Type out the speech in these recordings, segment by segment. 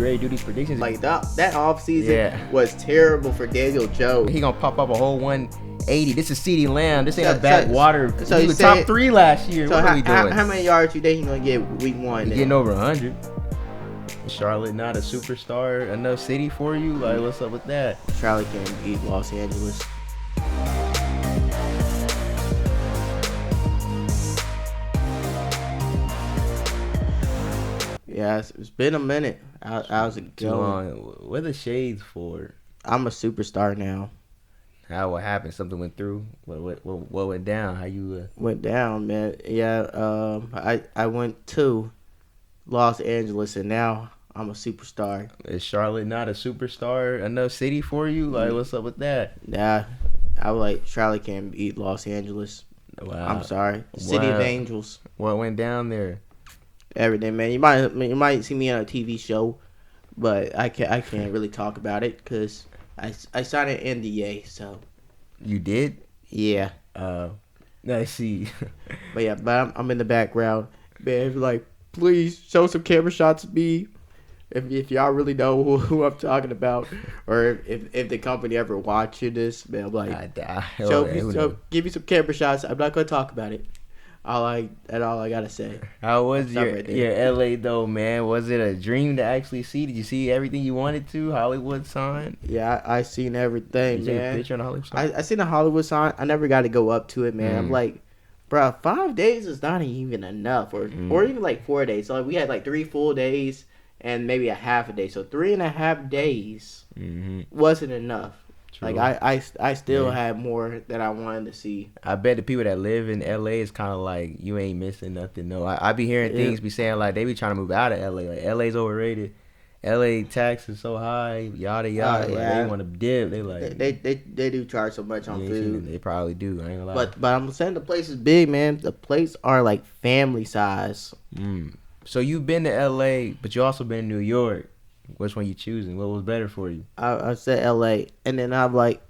ready to do these predictions. Like that offseason was terrible for Daniel Jones. He gonna pop up a whole 180. This is CeeDee Lamb. This ain't a backwater. So he was top 3 last year. So what are we doing? How many yards you think he's gonna get week 1? He's getting over 100. Charlotte not a superstar enough city for you? Like, what's up with that? Charlotte can't beat Los Angeles. Yeah, it's been a minute. How's it going? What are the shades for? I'm a superstar now. What happened? Something went through? What went down? How you went down, man? Yeah, I went to Los Angeles and now I'm a superstar. Is Charlotte not a superstar enough city for you? Like, what's up with that? Nah, I would like Charlotte can't beat Los Angeles. Wow. I'm sorry, City of Angels. What went down there? Everything, man. You might see me on a TV show, but I can't really talk about it because I signed an NDA. So you did? Yeah. I see. but I'm in the background, man. Like, please show some camera shots of me. If y'all really know who I'm talking about, or if the company ever watching this, man, I'm like, give me some camera shots. I'm not gonna talk about it. All I gotta say. How was your LA though, man? Was it a dream to actually see? Did you see everything you wanted to? Hollywood sign? Yeah, I seen everything, man. Did you take a picture on the Hollywood sign? I seen the Hollywood sign. I never got to go up to it, man. I'm like, bro, 5 days is not even enough, or even like 4 days. So like, we had like 3 full days and maybe a half a day. So 3.5 days wasn't enough. True. Like I still had more that I wanted to see. I bet the people that live in LA is kind of like, you ain't missing nothing. No, I be hearing things be saying like they be trying to move out of LA. Like, LA's overrated. LA tax is so high. Yada yada. Like, they want to dip. They like they do charge so much on food. They probably do. I ain't gonna lie. But I'm saying the place is big, man. The place are like family size. So you've been to LA, but you also been to New York. Which one you choosing? What was better for you? I said LA, and then I'm like,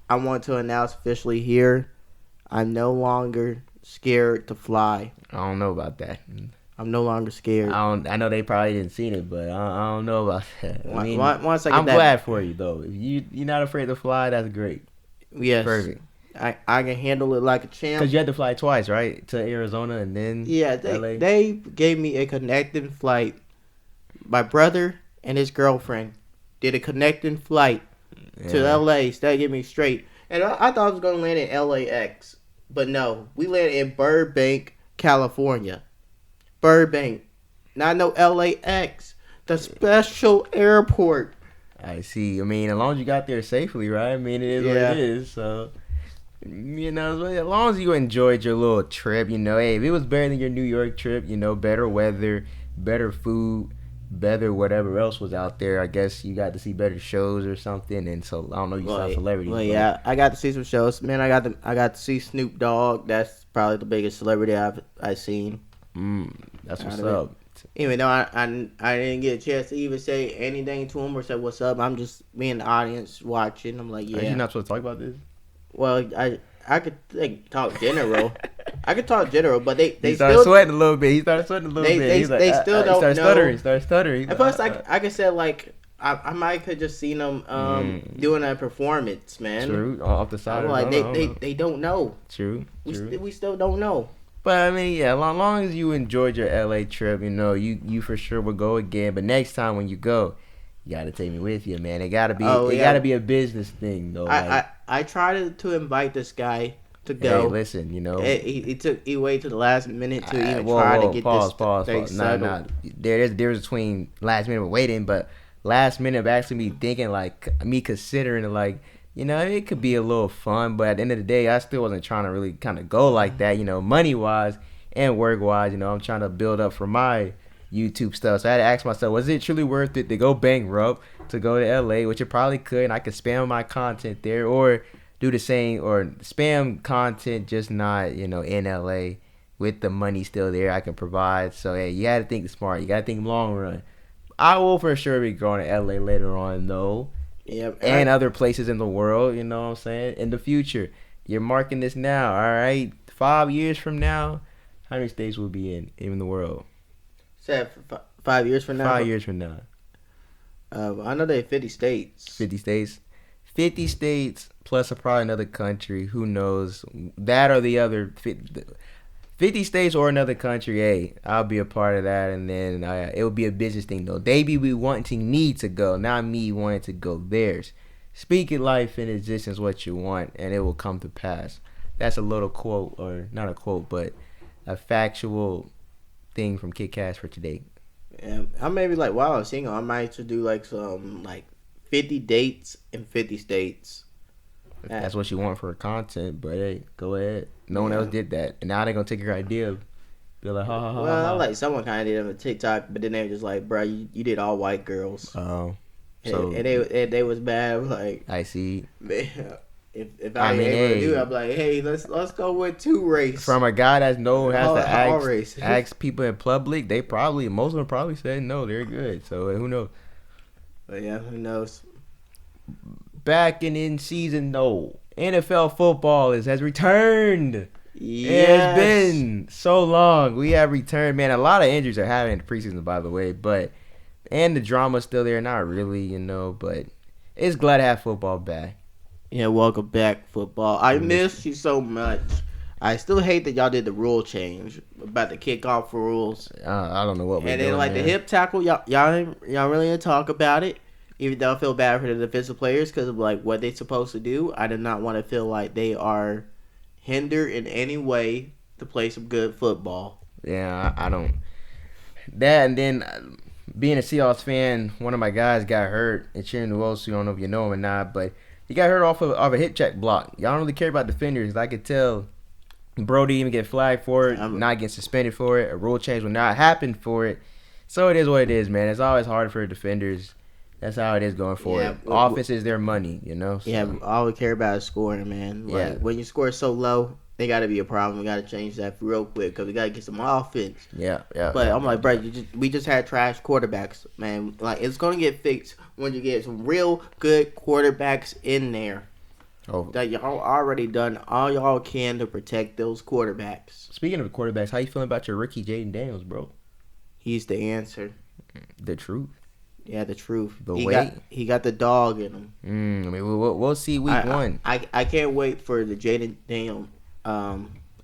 I want to announce officially here, I'm no longer scared to fly. I don't know about that. I'm no longer scared. I know they probably didn't see it, but I don't know about that. I mean, once I'm glad for you though. If you're not afraid to fly, that's great. Yes, perfect. I can handle it like a champ. Cause you had to fly twice, right? To Arizona and then LA. They gave me a connecting flight. My brother and his girlfriend did a connecting flight to LA. So that gave me straight. And I thought I was going to land in LAX. But no, we landed in Burbank, California. Burbank. Not no LAX. The special airport. I see. I mean, as long as you got there safely, right? I mean, it is what it is. So, you know, as long as you enjoyed your little trip, you know, hey, if it was better than your New York trip, you know, better weather, better food, better whatever else was out there, I guess you got to see better shows or something. And so I don't know, you saw celebrities. Well, yeah, I got to see some shows. Man, I got to see Snoop Dogg. That's probably the biggest celebrity I've seen. That's what's up. Even though I didn't get a chance to even say anything to him or say what's up, I'm just being the audience watching. I'm like, yeah. Are you not supposed to talk about this? Well, I could talk general. I could talk general, but they started still sweating a little bit. He started sweating a little bit. They still don't know. Started stuttering. And plus, I could say like I might could just seen them doing a performance, man. True, off the side. I'm like they don't know. True. We still don't know. But I mean, yeah, as long as you enjoyed your LA trip, you know, you for sure will go again. But next time when you go, you gotta take me with you, man. It gotta be gotta be a business thing though. I tried to invite this guy to go. Hey, listen, you know, he waited to the last minute to even try to get pause. thing settled. There's a difference between last minute of waiting, but last minute of actually me thinking, like, me considering it, like, you know, it could be a little fun, but at the end of the day, I still wasn't trying to really kind of go like that, you know, money wise and work wise. You know, I'm trying to build up for my YouTube stuff, so I had to ask myself, was it truly worth it to go bankrupt to go to LA, which it probably could, and I could spam my content there, or do the same, or spam content just not, you know, in LA with the money still there I can provide. So hey, you gotta think smart, you gotta think long run. I will for sure be going to LA later on though. Yeah, and other places in the world, you know what I'm saying, in the future. You're marking this now, all right? 5 years from now, how many states will be in the world? Said 5 years from now. 5 years from now. I know they 50 states. 50 states. 50 states plus probably another country. Who knows? That or the other 50 states or another country. Hey, I'll be a part of that. And then it will be a business thing, though. They be wanting me to go, not me wanting to go theirs. Speak it life in existence what you want, and it will come to pass. That's a little quote, or not a quote, but a factual thing from Kit Kat for today. Yeah, I maybe like while I was single, I might to do like some like 50 dates in 50 states. If that's what you want for content, but hey, go ahead. No one else did that, and now they're gonna take your idea. Be like, ha ha ha. Well, ha. like someone kind of did it on TikTok, but then they were just like, bro, you did all white girls. Oh, so and they was bad. Like, I see. Man, if I mean, able to do it, I'm like, hey, let's go with 2 race. From a guy that's known has to ask people in public, most of them probably said no, they're good. So who knows? But yeah, who knows? Back in season, no. NFL football has returned. Yes. It's been so long. We have returned, man. A lot of injuries are happening in the preseason, by the way, and the drama's still there. Not really, but it's glad to have football back. Yeah, welcome back, football. I miss you so much. I still hate that y'all did the rule change about the kickoff rules. I don't know what we're doing. And then like the hip tackle, y'all really didn't talk about it. Even though I feel bad for the defensive players because of like what they're supposed to do, I do not want to feel like they are hindered in any way to play some good football. Yeah, I don't. That and then being a Seahawks fan, one of my guys got hurt and cheering the Wolves. I don't know if you know him or not, but he got hurt off of a hip check block. Y'all don't really care about defenders. I could tell Brody even get flagged for it, not get suspended for it. A rule change will not happen for it. So it is what it is, man. It's always hard for defenders. That's how it is going forward. Offense is their money, So. Yeah, all we care about is scoring, man. Like, when you score so low, they got to be a problem. We got to change that real quick because we got to get some offense. Yeah. But I'm like, bro, we just had trash quarterbacks, man. Like, it's going to get fixed when you get some real good quarterbacks in there. Oh. That y'all already done all y'all can to protect those quarterbacks. Speaking of quarterbacks, how you feeling about your rookie Jaden Daniels, bro? He's the answer. The truth. Yeah, the truth. He got the dog in him. I mean, we'll see week 1. I can't wait for the Jaden Daniels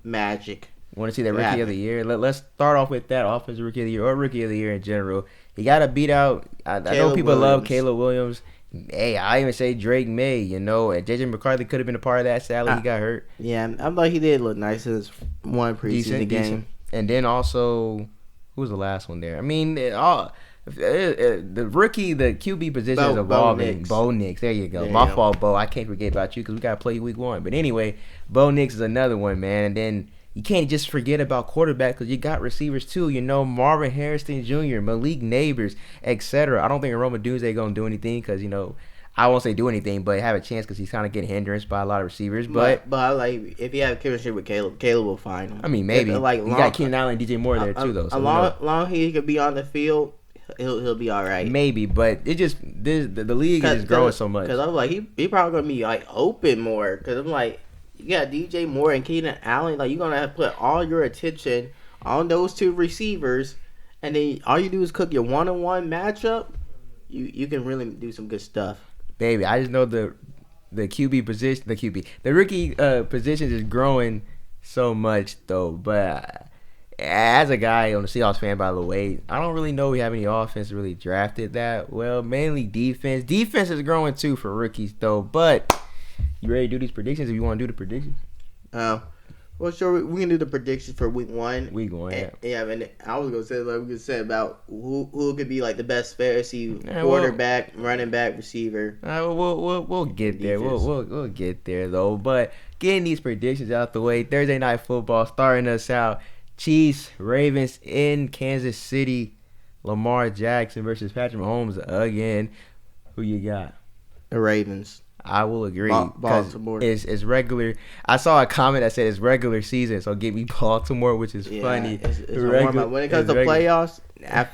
magic. Want to see that rookie of the year? Let's start off with that offensive rookie of the year or rookie of the year in general. He got to beat out. I know people love Caleb Williams. Hey, I even say Drake May. And JJ McCarthy could have been a part of that. Sadly, he got hurt. Yeah, I thought he did look nice in his one preseason game. Decent. And then also, who was the last one there? I mean, the rookie, the QB position is evolving. Bo Nix. There you go. My fault, Bo. I can't forget about you because we got to play week 1. But anyway, Bo Nix is another one, man. And then you can't just forget about quarterback because you got receivers too. Marvin Harrison Jr., Malik Neighbors, etc. I don't think Roma Dunze going to do anything because, I won't say do anything, but have a chance because he's kind of getting hindrance by a lot of receivers. But like if you have chemistry with Caleb will find him. I mean, maybe. You got Keenan Allen and DJ Moore there too, though. So long he could be on the field, he'll be all right. Maybe, but it just the league is just growing so much. Because I'm like he probably gonna be like open more. Because I'm like you got DJ Moore and Keenan Allen. Like you're gonna have to put all your attention on those 2 receivers, and then all you do is cook your one-on-one matchup. You can really do some good stuff. Baby, I just know the QB position, the rookie position is growing so much though. But as a guy on the Seahawks fan, by the way, I don't really know we have any offense really drafted that well. Mainly defense. Defense is growing too for rookies though. But you ready to do these predictions? If you want to do the predictions, well, sure. We can do the predictions for week 1. Week 1, yeah. Yeah, and I was gonna say we could say about who could be like the best fantasy quarterback, running back, receiver. We'll get there. We'll get there though. But getting these predictions out the way, Thursday night football starting us out. Chiefs, Ravens in Kansas City. Lamar Jackson versus Patrick Mahomes again. Who you got? The Ravens. I will agree. Baltimore. It's regular. I saw a comment that said it's regular season, so give me Baltimore, which is funny. It's when it comes to playoffs,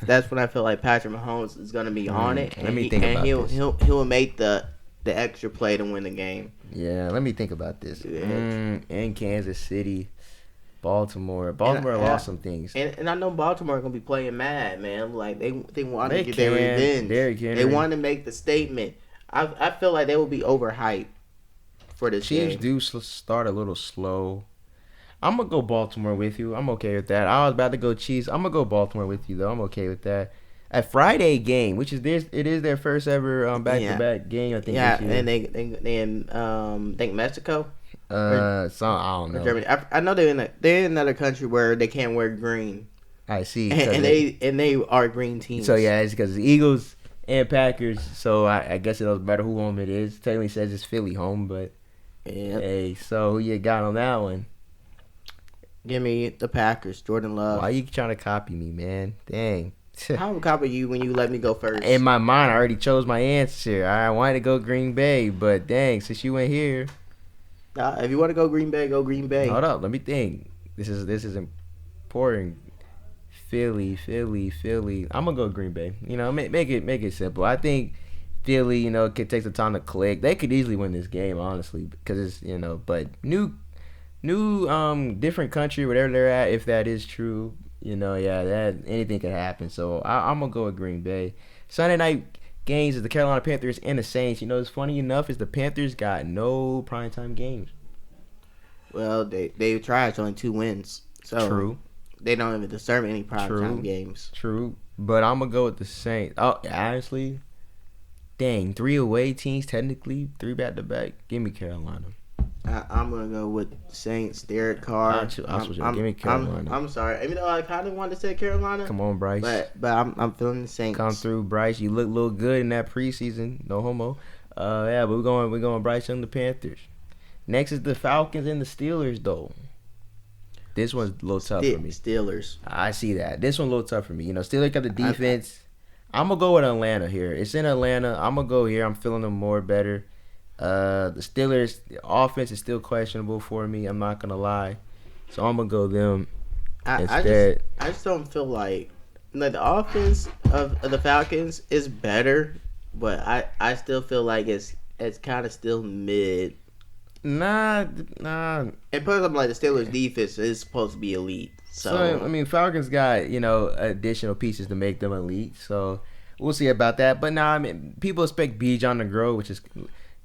that's when I feel like Patrick Mahomes is going to be on it. Let me think about this. He'll make the extra play to win the game. Yeah, let me think about this. In Kansas City. Baltimore lost some things. And I know Baltimore gonna be playing mad, man. Like they want to They get their revenge. Derrick They Henry. want to make the statement. I feel like they will be overhyped for this Chiefs game. do start a little slow. I'm gonna go Baltimore with you. I'm okay with that. I was about to go Chiefs. I'm gonna go Baltimore with you though. I'm okay with that. A Friday game, which is it is their first ever back-to-back game. I think. Yeah, this year. and they in think Mexico. So I don't know. Germany. I know they're in another country where they can't wear green. I see. And they are green teams. So yeah, it's because the Eagles and Packers. So I guess it doesn't matter who home it is. Technically says it's Philly home, but hey, so who you got on that one? Give me the Packers, Jordan Love. Why you trying to copy me, man? Dang. How would copy you when you let me go first? In my mind, I already chose my answer. I wanted to go Green Bay, but dang, since you went here. If you want to go Green Bay, go Green Bay. Hold up, let me think. This is important. Philly. I'm gonna go Green Bay. You know, make it simple. I think Philly, you know, could take the time to click. They could easily win this game, honestly, because it's, you know, but new different country, whatever they're at, if that is true, you know, yeah, that anything could happen. So I'm gonna go with Green Bay. Sunday night games is the Carolina Panthers and the Saints. You know, it's funny enough is the Panthers got no primetime games. Well, they tried. It's only 2 wins. So True. They don't even deserve any primetime games. True. But I'm gonna go with the Saints. Oh, honestly, dang, 3 away teams technically, 3 back to back. Give me Carolina. I'm gonna go with Saints. Derek Carr. Give me Carolina. I'm sorry. Even though I kind of wanted to say Carolina. Come on, Bryce. But I'm feeling the Saints. Come through, Bryce. You look a little good in that preseason. No homo. Yeah, but we're going Bryce on the Panthers. Next is the Falcons and the Steelers, though. This one's a little tough for me. Steelers. I see that. This one's a little tough for me. You know, Steelers got the defense. I'm gonna go with Atlanta here. It's in Atlanta. I'm gonna go here. I'm feeling them more better. The Steelers, the offense is still questionable for me. I'm not gonna lie, so I'm gonna go them instead. I just don't feel like the offense of the Falcons is better, but I still feel like it's kind of still mid. Nah. And plus, I'm like the Steelers' defense is supposed to be elite. So I mean, Falcons got, you know, additional pieces to make them elite. So we'll see about that. But nah, I mean, people expect Bijan to grow, which is.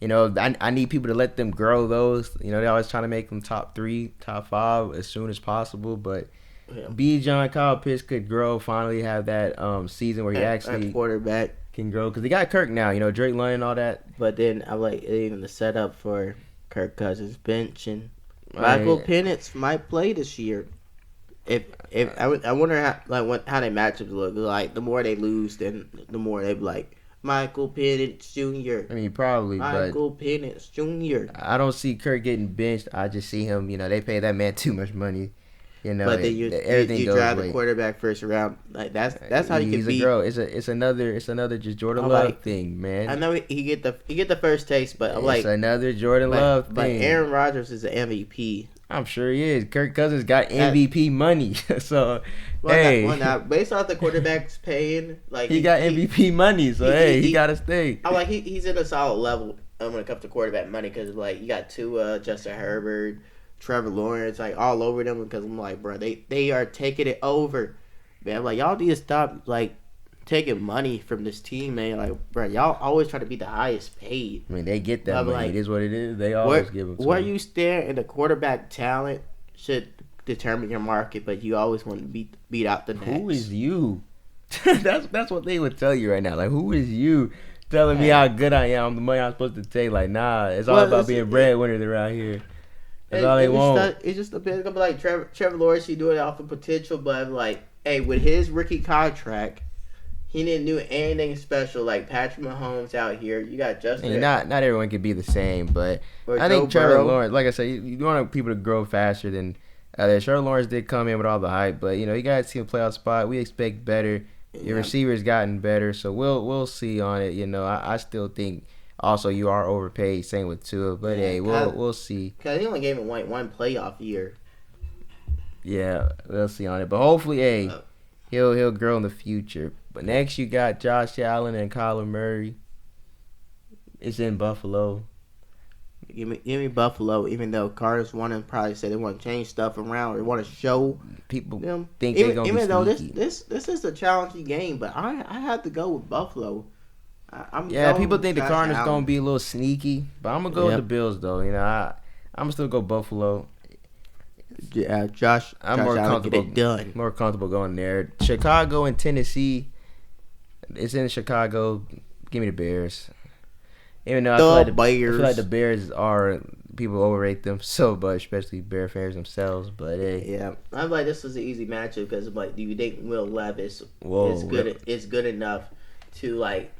You know, I need people to let them grow those. You know, they're always trying to make them top 3, top 5 as soon as possible. But Bijan, Kyle Pitts could grow, finally have that season where he actually quarterback can grow. Because they got Kirk now, you know, Drake London and all that. But then I like even the setup for Kirk Cousins bench and Michael Penix might play this year. I wonder how they matchups look. Like the more they lose, then the more they be like. Michael Penix Jr. I mean, probably, Michael Penix Jr. I don't see Kirk getting benched. I just see him, you know, they pay that man too much money. You know, but then you drive the quarterback first round. Like that's how you can beat. He's a girl. It's another just Jordan Love thing, man. I know he get the first taste, but it's another Jordan Love thing. But Aaron Rodgers is an MVP. I'm sure he is. Kirk Cousins got MVP money, so based off the quarterback's paying, like he got MVP money, so he got to stay. I like he's in a solid level when it comes to quarterback money because like you got Tua, Justin Herbert, Trevor Lawrence, like all over them because I'm like, bro, they are taking it over, man. I'm like, y'all need to stop like taking money from this team, man. Like, bro, y'all always try to be the highest paid. I mean, they get that money. Like, it is what it is. They always give them. Where you stand in the quarterback talent should determine your market, but you always want to beat out the next. Who is you? that's what they would tell you right now. Like, who is you telling me how good I am, the money I'm supposed to take? Like, nah, it's all about being breadwinners around here. That's all they want. It just depends. Gonna be like Trevor Lawrence. He do it off of potential, but like, hey, with his rookie contract. He didn't do anything special like Patrick Mahomes out here. You got Justin. Not everyone could be the same, but I think Trevor Lawrence, like I said, you want people to grow faster than others. Trevor Lawrence did come in with all the hype, but you know, you got to see a playoff spot. We expect better. Your receivers gotten better, so we'll see on it. You know, I still think also you are overpaid. Same with Tua, but hey, we'll see. Cause he only gave him one playoff year. Yeah, we'll see on it, but hopefully, hey, he'll grow in the future. But next you got Josh Allen and Kyler Murray. It's in Buffalo. Give me Buffalo. Even though Cardinals want to probably say they want to change stuff around or want to show People them. think they're gonna Even be though sneaky. this is a challenging game, but I have to go with Buffalo. I'm Yeah, going people with think the Josh Cardinals Allen. gonna be a little sneaky, but I'm gonna go with the Yep. Bills though. You know, I'm still go Buffalo. Yeah, Josh I'm more Allen get comfortable. it done. More comfortable going there. Chicago and Tennessee. It's in Chicago. Give me the Bears. Even though I feel like the Bears are people overrate them so much, especially Bear fans themselves. But hey, Yeah, I'm like this was an easy matchup because like, do you think Will Levis whoa, is good enough to like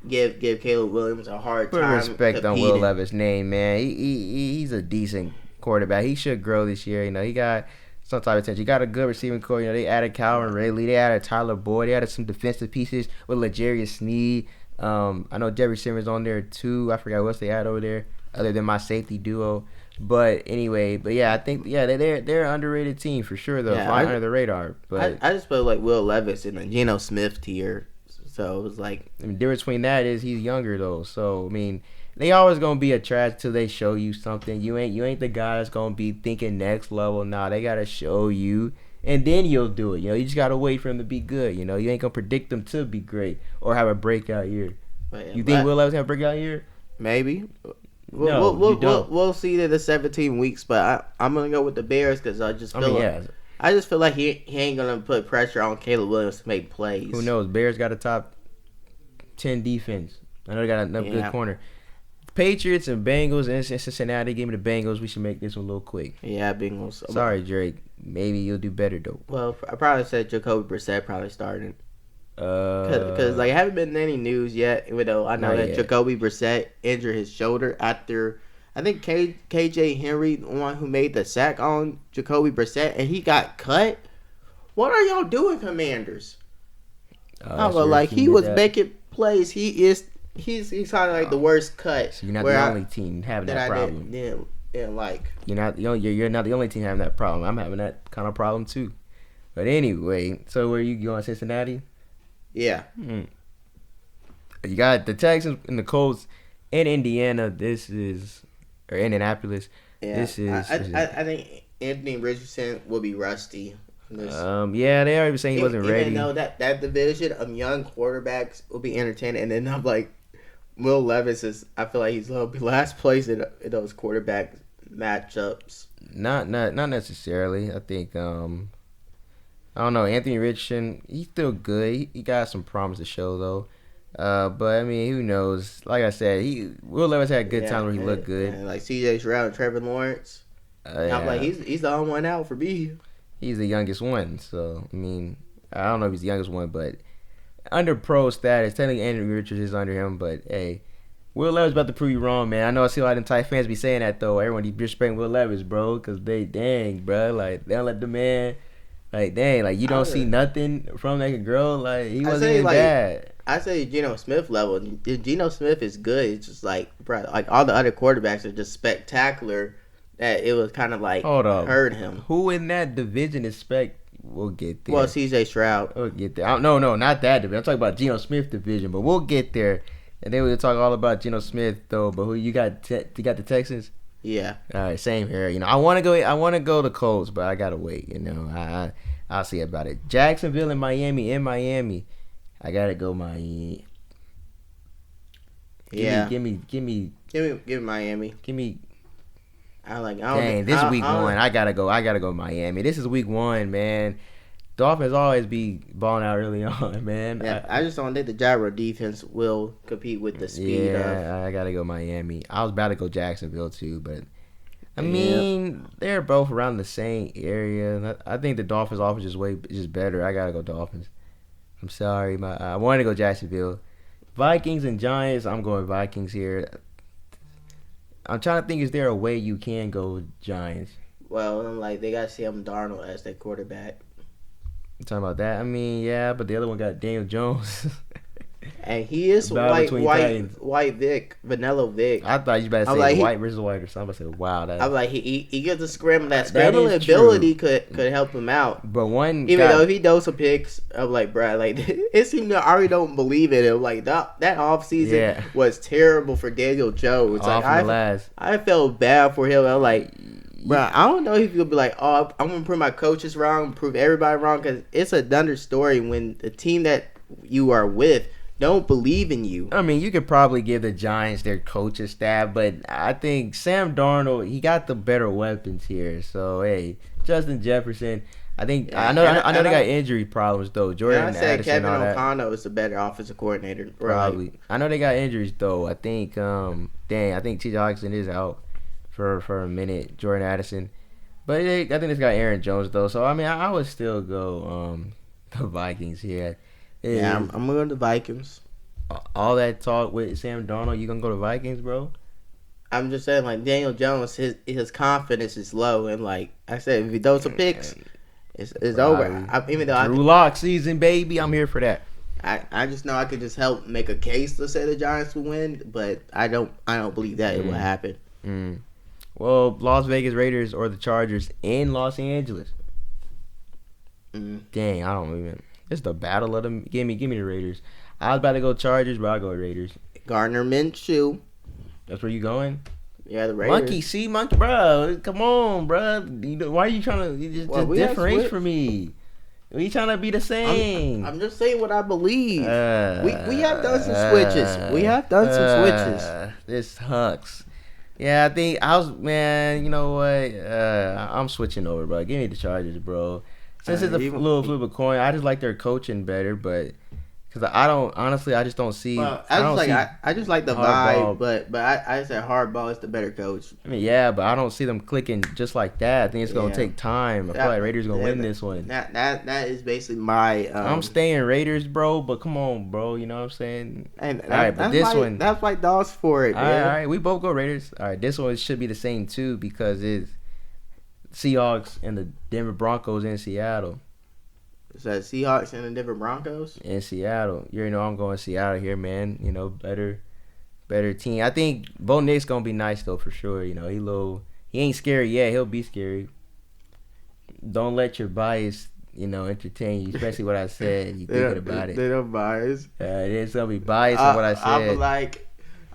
give Caleb Williams a hard put time? respect on Will Levis' name, man. He's a decent quarterback. He should grow this year. You know, he got some type of attention. He got a good receiving core. You know, they added Calvin Ridley. They added Tyler Boyd. They added some defensive pieces with L'Jarius Sneed. I know Jerry Simmons on there too. I forgot what else they had over there other than my safety duo. But anyway, I think they're an underrated team for sure though. Yeah, Flying under the radar. But I just feel like Will Levis in the Geno Smith tier. So it was like I mean, the difference between that is he's younger though. So I mean, they always gonna be a trash till they show you something. You ain't the guy that's gonna be thinking next level. Nah, they gotta show you, and then you'll do it. You know, you just gotta wait for him to be good. You know, you ain't gonna predict them to be great or have a breakout year. You think Will Levis have a breakout year? Maybe. No, you don't. We'll see in the 17 weeks, but I'm gonna go with the Bears because I just feel like he ain't gonna put pressure on Caleb Williams to make plays. Who knows? Bears got a top 10 defense. I know they got another good corner. Patriots and Bengals and Cincinnati. Give me the Bengals. We should make this one a little quick. Yeah, Bengals. Sorry, Drake. Maybe you'll do better though. Well, I probably said Jacoby Brissett probably started. Because like haven't been any news yet. Even though I know that Jacoby Brissett injured his shoulder after I think KJ Henry, the one who made the sack on Jacoby Brissett, and he got cut. What are y'all doing, Commanders? I was like he was making plays. He's kind of like the worst cut. So you're not the only team having that problem. And like you're not the only team having that problem. I'm having that kind of problem too. But anyway, so where you going, Cincinnati? Yeah. You got the Texans and the Colts in Indiana. Or Indianapolis. Yeah. I think Anthony Richardson will be rusty. They already saying he wasn't ready. Even though that division of young quarterbacks will be entertaining, and then I'm like, Will Levis I feel like he's will be last place in those quarterback matchups. Not necessarily. I think I don't know. Anthony Richardson, he's still good. He got some promise to show though. But I mean, who knows? Like I said, Will Levis had good times where he looked good. Like C.J. Stroud and Trevor Lawrence. I'm like, he's the only one out for me. He's the youngest one, so I mean, I don't know if he's the youngest one, but under pro status, technically Anthony Richards is under him. But hey, Will Levis about to prove you wrong, man. I know I see a lot of them tight fans be saying that though. Everyone disrespecting Will Levis, bro, because they like they don't let the man. Like, dang, like, you don't see nothing from that girl? Like, he wasn't even bad. I say Geno Smith level. Geno Smith is good. It's just like, bro, like, all the other quarterbacks are just spectacular that it was kind of like hurt him. Who in that division is we'll get there. Well, C.J. Stroud. We'll get there. No, not that division. I'm talking about Geno Smith division, but we'll get there. And then we'll talk all about Geno Smith, though. But who you got? You got the Texans? Yeah. All right, same here. You know, I want to go to Colts, but I gotta wait. You know, I'll see about it. Jacksonville and Miami in Miami. I gotta go Miami. Give me Miami. Give me. This week one. I gotta go Miami. This is week one, man. Dolphins always be balling out early on, man. Yeah, I just don't think the Gyro defense will compete with the speed. I gotta go Miami. I was about to go Jacksonville too, but I mean they're both around the same area. I think the Dolphins offense is just better. I gotta go Dolphins. I'm sorry, I wanted to go Jacksonville. Vikings and Giants. I'm going Vikings here. I'm trying to think, is there a way you can go Giants? Well, like they got Sam Darnold as their quarterback. You talking about that? I mean, yeah, but the other one got Daniel Jones. And he is Battle between Titans. white Vic, Vanilla Vic. I thought you about to say like, white versus white or something. I said, wow, that. I'm like he gets a scramble. That scrambling ability could help him out. But even though if he does some picks, I'm like, bro, like it seemed I already don't believe in him. Like that offseason was terrible for Daniel Jones. Like I felt bad for him. I'm like, bro, I don't know if you'll be like, oh, I'm gonna prove my coaches wrong, prove everybody wrong, because it's another story when the team that you are with don't believe in you. I mean, you could probably give the Giants their coaching staff, but I think Sam Darnold, he got the better weapons here. So hey, Justin Jefferson. I think I know they got injury problems though. Jordan Addison, Addison, Kevin all that. O'Connell is the better offensive coordinator. Probably. Right. I know they got injuries though. I think I think T. Jackson is out for a minute. Jordan Addison, but I think it's got Aaron Jones though. So I mean, I would still go the Vikings here. Yeah, I'm going to the Vikings. All that talk with Sam Darnold, you gonna go to Vikings, bro? I'm just saying, like Daniel Jones, his confidence is low, and like I said, if he throws some picks, it's over. Even though Drew Lock season, baby, I'm here for that. I just know I could just help make a case to say the Giants will win, but I don't believe that it will happen. Well, Las Vegas Raiders or the Chargers in Los Angeles. Dang, I don't even. It's the battle of them. Give me the Raiders. I was about to go Chargers, but I'll go Raiders. Gardner Minshew. That's where you going? Yeah, the Raiders. Monkey, bro. Come on, bro. Why are you trying to just differentiate from me? We trying to be the same. I'm just saying what I believe. We have done some switches. This hucks. Yeah, I think man, you know what? I'm switching over, bro. Give me the Chargers, bro. Since it's a little flip of a coin, I just like their coaching better, but because I just don't see. I just like the vibe, but I said Hardball is the better coach. I mean, yeah, but I don't see them clicking just like that. I think it's gonna take time. I feel like Raiders gonna win this one. That is basically my. I'm staying Raiders, bro. But come on, bro. You know what I'm saying? And all right, but this one, that's like dogs for it. All right, we both go Raiders. All right, this one should be the same too because it's Seahawks and the Denver Broncos in Seattle. Is that Seahawks and the Denver Broncos? In Seattle. You know I'm going Seattle here, man. You know, better team. I think Bo Nick's going to be nice, though, for sure. You know, he ain't scary yet. He'll be scary. Don't let your bias, entertain you, especially what I said. You thinking about it. They don't bias. It's going to be biased on what I said.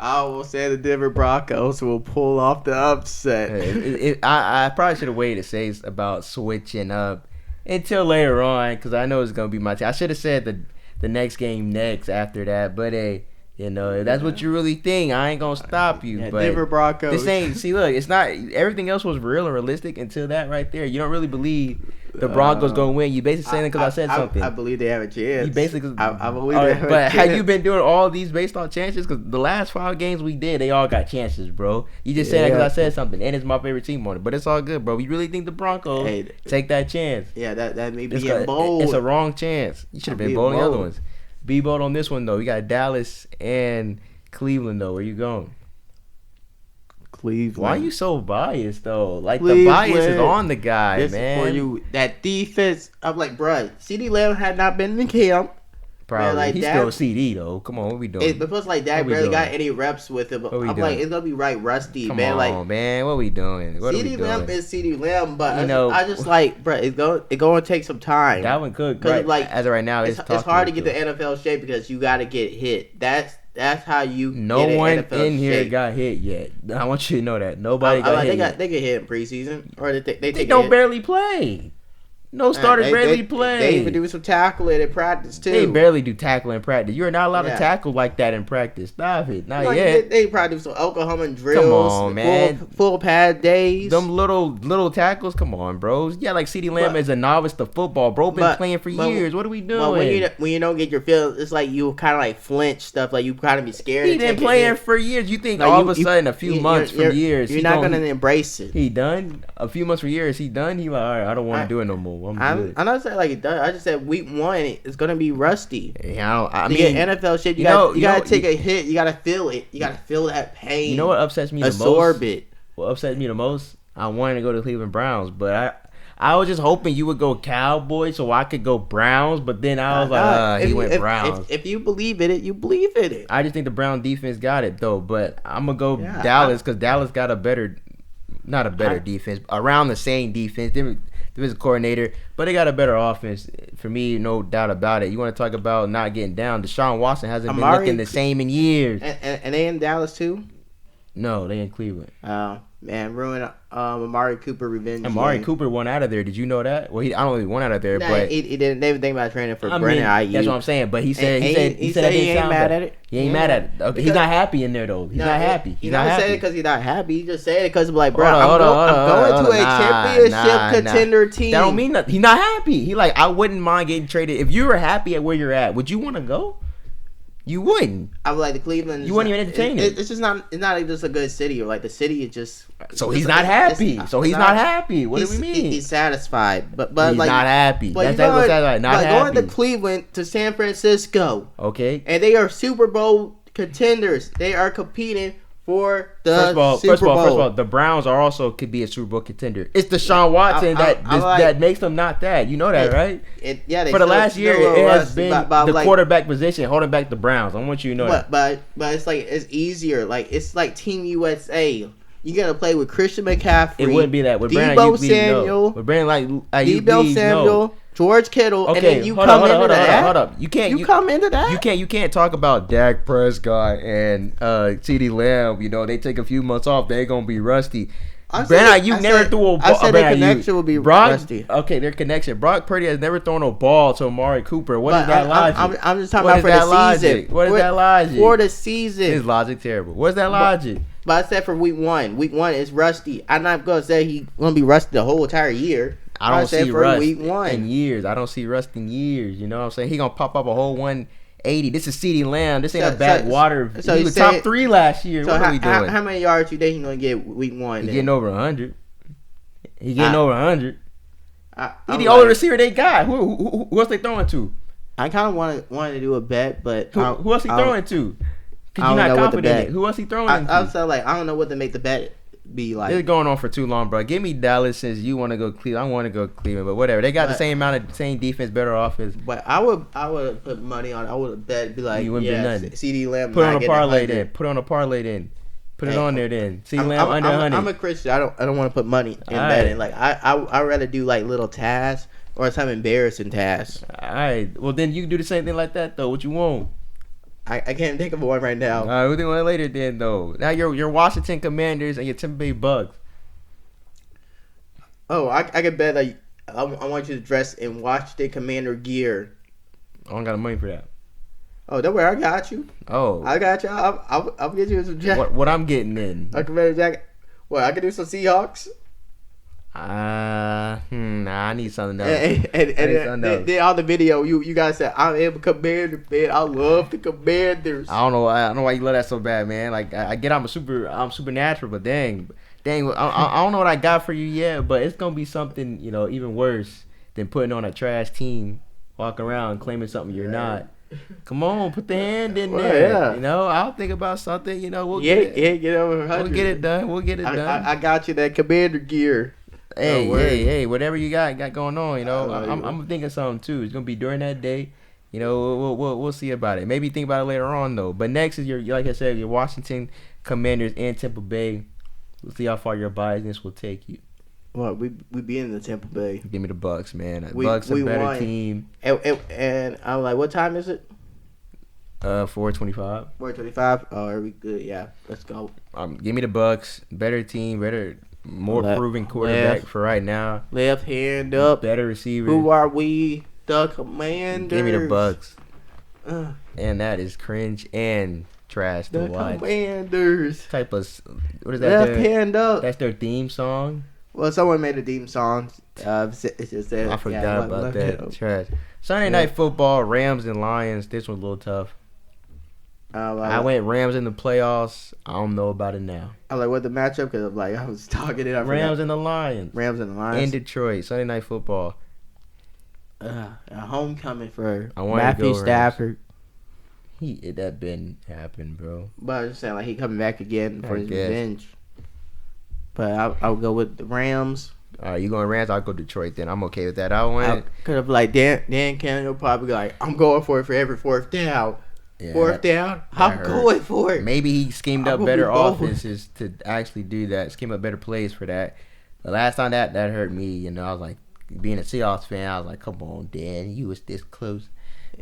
I will say the Denver Broncos will pull off the upset. I probably should have waited to say about switching up until later on, because I know it's going to be my team. I should have said the next game next after that. But, hey, if that's what you really think, I ain't going to stop you. Yeah, but Denver Broncos. Look, it's not – everything else was real and realistic until that right there. You don't really believe the Broncos going to win. You basically saying it because I said something. I believe they have a chance. You basically – I believe they have a chance. But have you been doing all these based on chances? Because the last 5 games we did, they all got chances, bro. You just said that because I said something. And it's my favorite team on it. But it's all good, bro. We really think the Broncos take that chance. Yeah, that may be bold. It's a wrong chance. You should have been bold on the other ones. Be bold on this one, though. We got Dallas and Cleveland, though. Where you going? Cleveland. Why are you so biased, though? Like, Cleveland. The bias is on the guy, man. For you, that defense, I'm like, bruh, CeeDee Lamb had not been in camp. Probably. Like He's still CD, though. Come on, what we doing? But plus, like, Dak barely got any reps with him. I'm like, it's going to be rusty, Come man. Come on, man. What we doing? CeeDee Lamb is CeeDee Lamb, but I just like, bruh, it's going to take some time. Dalvin Cook, right, like, as of right now, it's hard to get the NFL shape because you got to get hit. That's how you. No get one NFL in here shape. got hit yet. I want you to know that nobody got hit. They get hit in preseason, or they don't barely play. No starters barely play. They even do some tackling in practice too. They barely do tackling in practice. You are not allowed to tackle like that in practice. Stop it. Not yet. They probably do some Oklahoma drills. Come on, man. Full pad days. Them little tackles. Come on, bro. Yeah, like CeeDee Lamb is a novice to football. Bro, been playing for years. What are we doing? But when you don't get your feel, it's like you kind of like flinch stuff. Like you kind of be scared. He been playing for years. You think all of a sudden a few months from years you're not gonna embrace it? He done a few months for years. He done. He like, all right, I don't want to do it no more. I'm good. I'm not saying like it does. I just said week 1 it's gonna be rusty. Yeah, I mean, get NFL shape. You gotta take a hit. You gotta feel it. You gotta feel that pain. You know what upsets me the most? Absorb it. What upsets me the most? I wanted to go to Cleveland Browns, but I was just hoping you would go Cowboys so I could go Browns, but then I was like, he went Browns. If you believe in it, you believe in it. I just think the Brown defense got it though, but I'm gonna go Dallas because Dallas got not a better defense, around the same defense, different coordinator, but they got a better offense. For me, no doubt about it. You want to talk about not getting down? Deshaun Watson hasn't been looking the same in years. And they in Dallas too? No, they in Cleveland. Man, ruin Amari Cooper revenge. Amari Cooper won out of there. Did you know that? Well, I don't know if he won out of there, but he didn't. They were thinking about training for Brandon Ayuk. That's what I'm saying. But he said he ain't mad at it. He ain't mad at it. Okay, he's not happy in there though. He's not happy. He's not saying it because he's not happy. He just said it because like, bro, I'm going to a championship contender team. That don't mean nothing. He's not happy. He like, I wouldn't mind getting traded if you were happy at where you're at. Would you want to go? You wouldn't. I would like the Cleveland. You wouldn't even entertain it. It's just not. It's not just a good city. Or like the city is just. So he's not happy. So he's not happy. What do we mean? He's satisfied, but he's like, not happy. But that's what's satisfied. Not happy. Going to Cleveland to San Francisco. Okay. And they are Super Bowl contenders. They are competing for the Super Bowl. First of all, the Browns could be a Super Bowl contender. It's Deshaun Watson that makes them not that. You know that, right? For the last year, it has been the quarterback position holding back the Browns. I want you to know that. But it's like it's easier. Like it's like Team USA. You gotta play with Christian McCaffrey. It wouldn't be that with Debo Samuel. With Brandon Debo Samuel. George Kittle, and then you come into that. Hold up. You come into that. You can't talk about Dak Prescott and CeeDee Lamb. You know, they take a few months off, they're gonna be rusty. Brandon, you never threw a ball. I said their connection will be rusty. Okay, their connection. Brock Purdy has never thrown a ball to Amari Cooper. What is that logic? I'm just talking about for the season. What is that logic? For the season. His logic terrible. What's that logic? But I said for week one. Week one is rusty. I'm not gonna say he's gonna be rusty the whole entire year. I don't see rust in years. I don't see rust in years. You know what I'm saying? He gonna pop up a whole 180. This is CeeDee Lamb. This ain't a backwater. So he was top 3 last year. So what are we doing? How many yards you think he gonna get week one? He getting over 100. He getting over 100. He the only receiver they got. Who else they throwing to? I kind of wanted to do a bet, but who else he throwing to? Cause you're not confident in it. Who else he throwing to? I'm so like I don't know what to make the bet be like. It's going on for too long, bro. Give me Dallas since you want to go Cleveland. I want to go Cleveland, but whatever. They got the same defense, better offense. But I would put money on. I would bet be like, CeeDee Lamb. Put on a parlay then. Put on a parlay then. Put it on there then. CeeDee Lamb under 100. I'm a Christian. I don't want to put money in betting. Like I rather do like little tasks or some embarrassing tasks. All right. Well then you can do the same thing like that though. What you want? I can't think of one right now. All right, we'll do one later then, though. Now your Washington Commanders and your Tampa Bay Bucks. Oh, I can bet like I want you to dress in Washington Commander gear. I don't got the money for that. Oh, don't worry, I got you. Oh, I got you. I'll get you some jacket. What I'm getting in? A Commander jacket. Well, I can do some Seahawks. Nah, I need something else. And then on the video, you guys said, I am a commander, man. I love the Commanders. I don't know why you love that so bad, man. Like I get I'm supernatural, but dang, I don't know what I got for you yet, but it's gonna be something, you know, even worse than putting on a trash team, walking around claiming something you're not. Come on, put the hand in there. Yeah. You know, I'll think about something. You know, we'll get over 100. We'll get it done. I got you that Commander gear. Hey, whatever you got going on, you know, I'm thinking something too. It's gonna be during that day, you know. We'll see about it. Maybe think about it later on though. But next is like I said, your Washington Commanders and Tampa Bay. We'll see how far your biasness will take you. Well, we be in the Tampa Bay. Give me the Bucks, man. Bucks a better team. And I'm like, what time is it? 4:25. 4:25. Oh, are we good? Yeah, let's go. Give me the Bucks. Better team. More proven quarterback for right now. Left hand up. Better receiver. Who are we? The Commanders. Give me the Bucks. And that is cringe and trash to watch. The Commanders. Type of what is that? Left hand up. That's their theme song. Well, someone made a theme song. It just said, I forgot about that. Trash. Sunday Night Football. Rams and Lions. This one's a little tough. I went Rams in the playoffs. I don't know about it now. I like what the matchup because I was talking it. Rams and the Lions. In Detroit. Sunday Night Football. A homecoming for Matthew Stafford. That been happened, bro. But I was just saying he coming back again for his revenge. But I'll go with the Rams. All right, you going Rams? I'll go Detroit then. I'm okay with that. I went. Could have like Dan Campbell probably like, I'm going for it for every fourth down. Yeah, Fourth down, I'm going for it. Maybe he schemed I'm up gonna better be bold. offenses to actually do that. Scheme up better plays for that. The last time that hurt me, you know, I was like, being a Seahawks fan, I was like, come on, Dan, you was this close,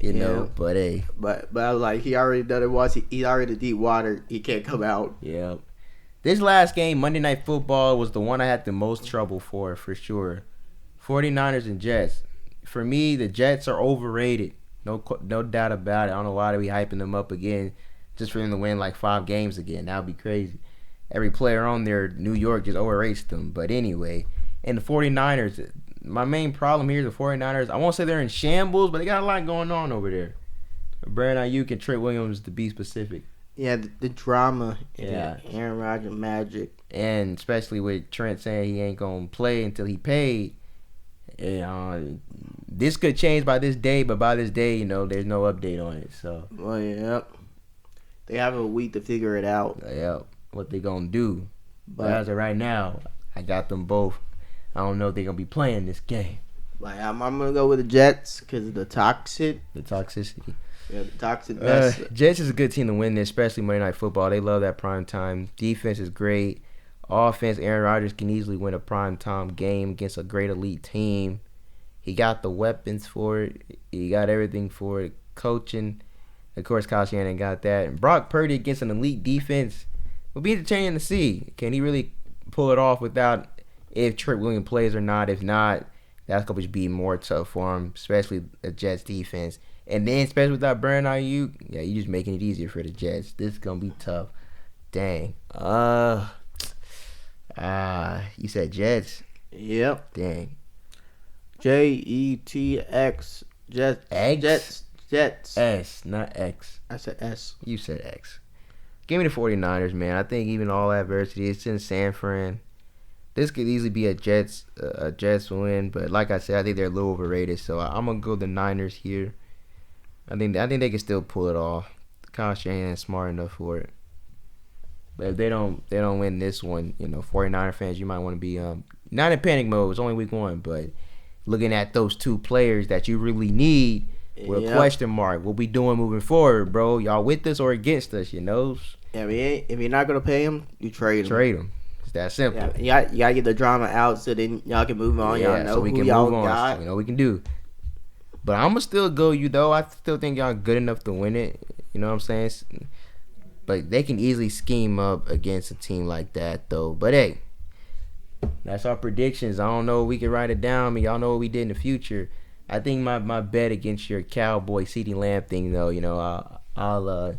you know. But hey, but I was like, he already done it once. He already deep water. He can't come out. yeah. This last game, Monday Night Football, was the one I had the most trouble for sure. 49ers and Jets. For me, the Jets are overrated. No doubt about it. I don't know why they be hyping them up again just for them to win like 5 games again. That would be crazy. Every player on there, New York just overrates them. But anyway, and the 49ers, my main problem here is the 49ers. I won't say they're in shambles, but they got a lot going on over there. Brandon Ayuk and Trent Williams, to be specific. Yeah, the drama. Yeah. Aaron Rodgers magic. And especially with Trent saying he ain't going to play until he paid. This could change by this day, but by this day, you know, there's no update on it. So, well, yeah, they have a week to figure it out. Yeah, what they gonna do? But as of right now, I got them both. I don't know if they're gonna be playing this game. Like I'm gonna go with the Jets because of the toxicity. Yeah, the toxic mess. Jets is a good team to win this, especially Monday Night Football. They love that prime time. Defense is great. Offense, Aaron Rodgers can easily win a prime time game against a great elite team. He got the weapons for it. He got everything for it. Coaching, of course, Kyle Shanahan got that. And Brock Purdy against an elite defense will be entertaining to see. Can he really pull it off without if Trent Williams plays or not? If not, that's going to be more tough for him, especially the Jets defense. And then, especially without Brandon Ayuk, yeah, you just making it easier for the Jets. This is going to be tough. Dang. You said Jets? Yep. Dang. Jets. Jets. Eggs? Jets. S, not X. I said S. You said X. Give me the 49ers, man. I think even all adversity, it's in San Fran. This could easily be a Jets win, but like I said, I think they're a little overrated. So I'm gonna go the Niners here. I think they can still pull it off. Kyle Shanahan is smart enough for it. But if they don't win this one, you know, 49er fans, you might want to be not in panic mode. It's only week 1, but looking at those 2 players that you really need with a question mark. What we doing moving forward, bro? Y'all with us or against us, you know? Yeah, if you're not going to pay him, you trade him. Trade him. It's that simple. Yeah, you got to get the drama out so then y'all can move on. Yeah, y'all know so we who can y'all move on. got. So we know what we can do. But I'm going to still go you, though. I still think y'all good enough to win it. You know what I'm saying? But they can easily scheme up against a team like that, though. But, hey, that's our predictions. I don't know if we can write it down. I mean, y'all know what we did in the future. I think my bet against your Cowboy CeeDee Lamb thing, though, you know, I'll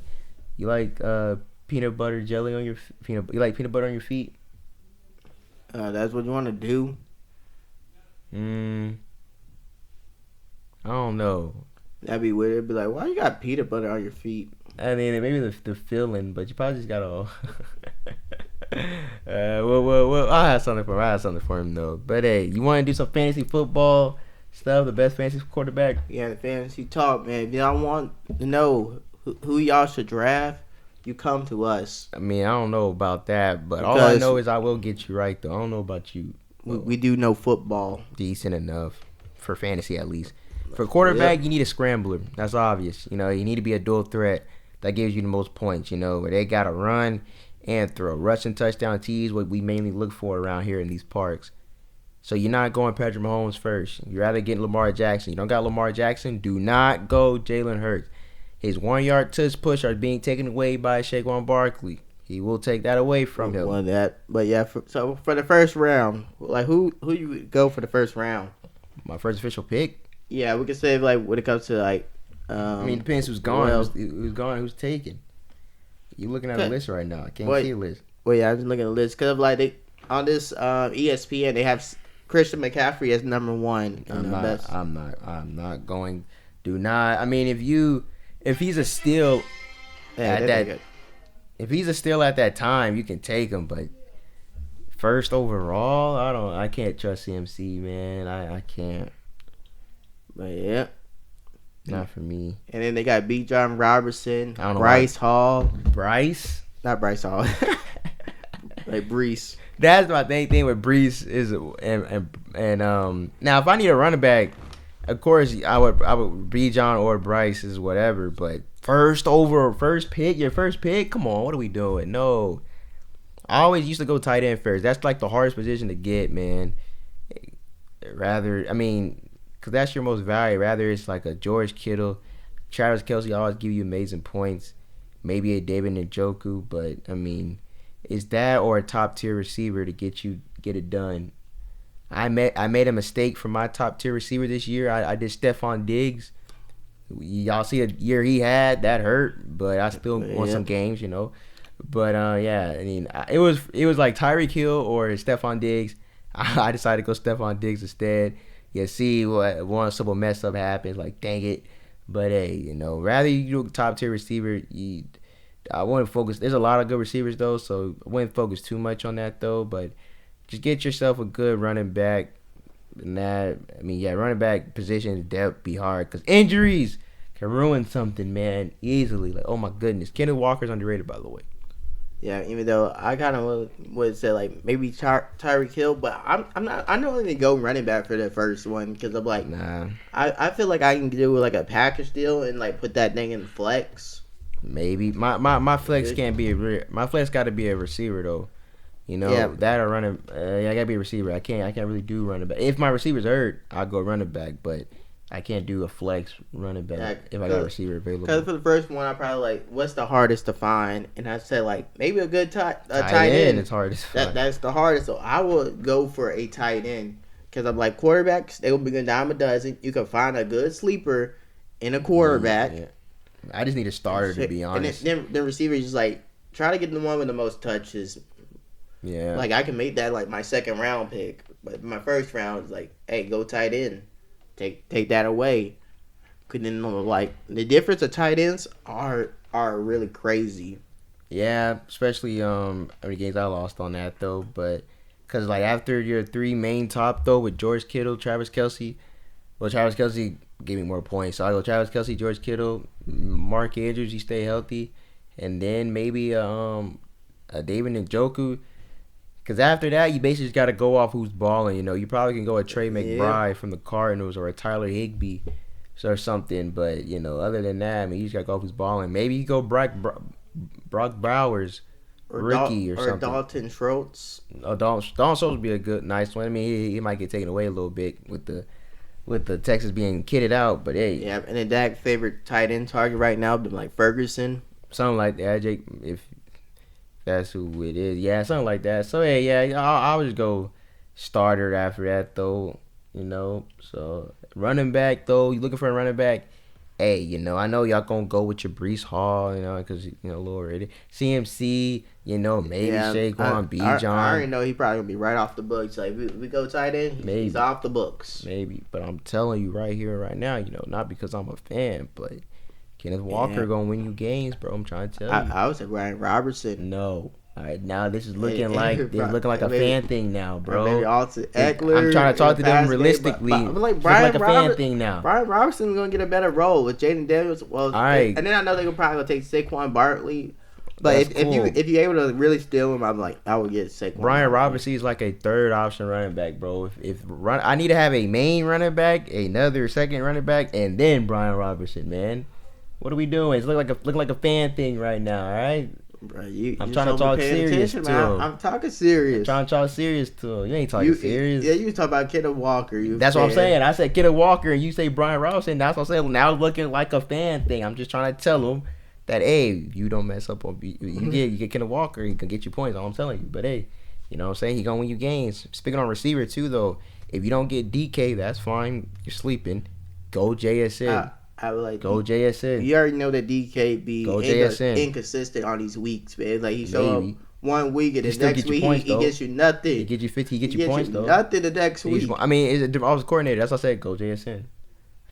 you like peanut butter jelly on your you like peanut butter on your feet? That's what you want to do? I don't know. That'd be weird. It'd be like, why you got peanut butter on your feet? I mean, maybe the feeling, but you probably just got all. Well, I have something for him though. But hey, you want to do some fantasy football stuff? The best fantasy quarterback? Yeah, the fantasy talk, man. If y'all want to know who y'all should draft, you come to us. I mean, I don't know about that, but all I know is I will get you right though. I don't know about you. We do know football. Decent enough for fantasy at least. For quarterback, you need a scrambler. That's obvious. You know, you need to be a dual threat that gives you the most points. You know, where they got to run and throw. Rushing touchdown T's what we mainly look for around here in these parks. So you're not going Patrick Mahomes first. You're rather getting Lamar Jackson. You don't got Lamar Jackson, do not go Jalen Hurts. His 1-yard touch push are being taken away by Saquon Barkley. He will take that away from him. But yeah, so for the first round, like who you would go for the first round? My first official pick? Yeah, we could say like when it comes to like. I mean, it depends who's gone. Who's gone? Who's taken? You looking at a list right now? I can't see a list. Well, yeah, I'm just looking at a list because like they on this ESPN they have Christian McCaffrey as number 1. I'm not going. Do not. I mean, if he's a steal at that, if he's a steal at that time, you can take him. But first overall, I can't trust CMC, man. I can't. But yeah. Not for me. And then they got B. John Robertson, Bryce Hall. Bryce? Not Bryce Hall. Like Brees. That's my main thing with Brees is and now if I need a running back, of course I would be John or Bryce is whatever. But first pick, your first pick. Come on, what are we doing? No, I always used to go tight end first. That's like the hardest position to get, man. Rather, I mean, because that's your most valuable. Rather, it's like a George Kittle, Travis Kelce always give you amazing points. Maybe a David Njoku, but I mean, it's that or a top tier receiver to get it done. I made a mistake for my top tier receiver this year. I did Stephon Diggs. Y'all see a year he had that hurt, but I still won some games, you know. But yeah, I mean, it was like Tyreek Hill or Stephon Diggs. I decided to go Stephon Diggs instead. You see what one simple mess up happens, like dang it. But hey, you know, rather you do top tier receiver, I wouldn't focus. There's a lot of good receivers though, so I wouldn't focus too much on that though. But just get yourself a good running back. And that, I mean, yeah, running back position depth be hard because injuries can ruin something, man, easily. Like, oh my goodness, Kenneth Walker's underrated, by the way. Yeah, even though I kind of would say like maybe Tyreek Hill, but I'm not. I don't really go running back for the first one because I'm like, Nah, I feel like I can do like a package deal and like put that thing in flex. maybe my flex can't be my flex got to be a receiver though. You know, Yeah. that or running. I gotta be a receiver. I can't really do running back. If my receiver's hurt, I'll go running back. But I can't do a flex running back Yeah, if I got a receiver available. Because for the first one, I probably like, what's the hardest to find? And I said like maybe a good tight Tight end. end, it's hard as fuck. That's the hardest. So I would go for a tight end because I'm like quarterbacks. They will be a dime a dozen. You can find a good sleeper in a quarterback. Yeah. I just need a starter to be honest. And then receivers just like try to get the one with the most touches. Yeah. Like I can make that like my second round pick, but my first round is like, hey, go tight end, take that away. Couldn't like the difference of tight ends are really crazy. Yeah, especially how many games I lost on that though, but because like after your three main top though with George Kittle, Travis Kelce, well Travis Kelce gave me more points, so I go Travis Kelce, George Kittle, Mark Andrews, you stay healthy, and then maybe a David Njoku. Because after that, you basically just got to go off who's balling. You know, you probably can go a Trey McBride from the Cardinals or a Tyler Higbee or something. But, you know, other than that, I mean, you just got to go off who's balling. Maybe you go Brock Bowers, rookie or something. Or Dalton Schultz. Oh, Dalton Schultz would be a good, nice one. I mean, he might get taken away a little bit with the Texas being kitted out. But, hey. Yeah, and then Dak's favorite tight end target right now been like Ferguson. Something like that, Jake, if that's who it is. Yeah, something like that. So, hey, yeah, I'll just go starter after that, though, you know. So, running back, though, you looking for a running back, hey, you know, I know y'all going to go with your Brees Hall, you know, because, you know, a little already. CMC, you know, maybe Saquon, B-John. I already know he probably going to be right off the books. Like, we go tight end, Maybe. He's off the books. Maybe. But I'm telling you right here, right now, you know, not because I'm a fan, but Kenneth Walker going to win you games, bro. I'm trying to tell you. I would say Ryan Robertson. No. All right, now this is looking like a fan thing now, bro. Maybe Alton Eckler. I'm trying to talk to them realistically. But like Brian a fan thing now. Brian Robertson's gonna get a better role with Jaden Daniels. Well, all right. And then I know they're probably gonna take Saquon Barkley. But if you're able to really steal him, I'm like, I would get Saquon. Brian Robinson is like a third option running back, bro. I need to have a main running back, another second running back, and then Brian Robinson, man. What are we doing? It's looking like a fan thing right now, all right? Bro, I'm trying to talk serious to him. I'm talking serious. I'm trying to talk serious to him. You ain't talking serious. Yeah, you talking about Kenneth Walker. That's what I'm saying. I said Kenneth Walker, and you say Brian Robinson. That's what I'm saying. Now it's looking like a fan thing. I'm just trying to tell him that, hey, you don't mess up on you get Kenneth Walker, he can get you points. All I'm telling you. But hey, you know what I'm saying? He gonna win you games. Speaking on receiver too, though, if you don't get DK, that's fine. You're sleeping. Go JSN. I would like go JSN. You already know that DK be inconsistent on these weeks, man. Like he show up 1 week and the next week he gets you nothing. He gets you 50. He gets you points though. Nothing the next week. I mean, it's a offensive coordinator. That's what I said. Go JSN. I'm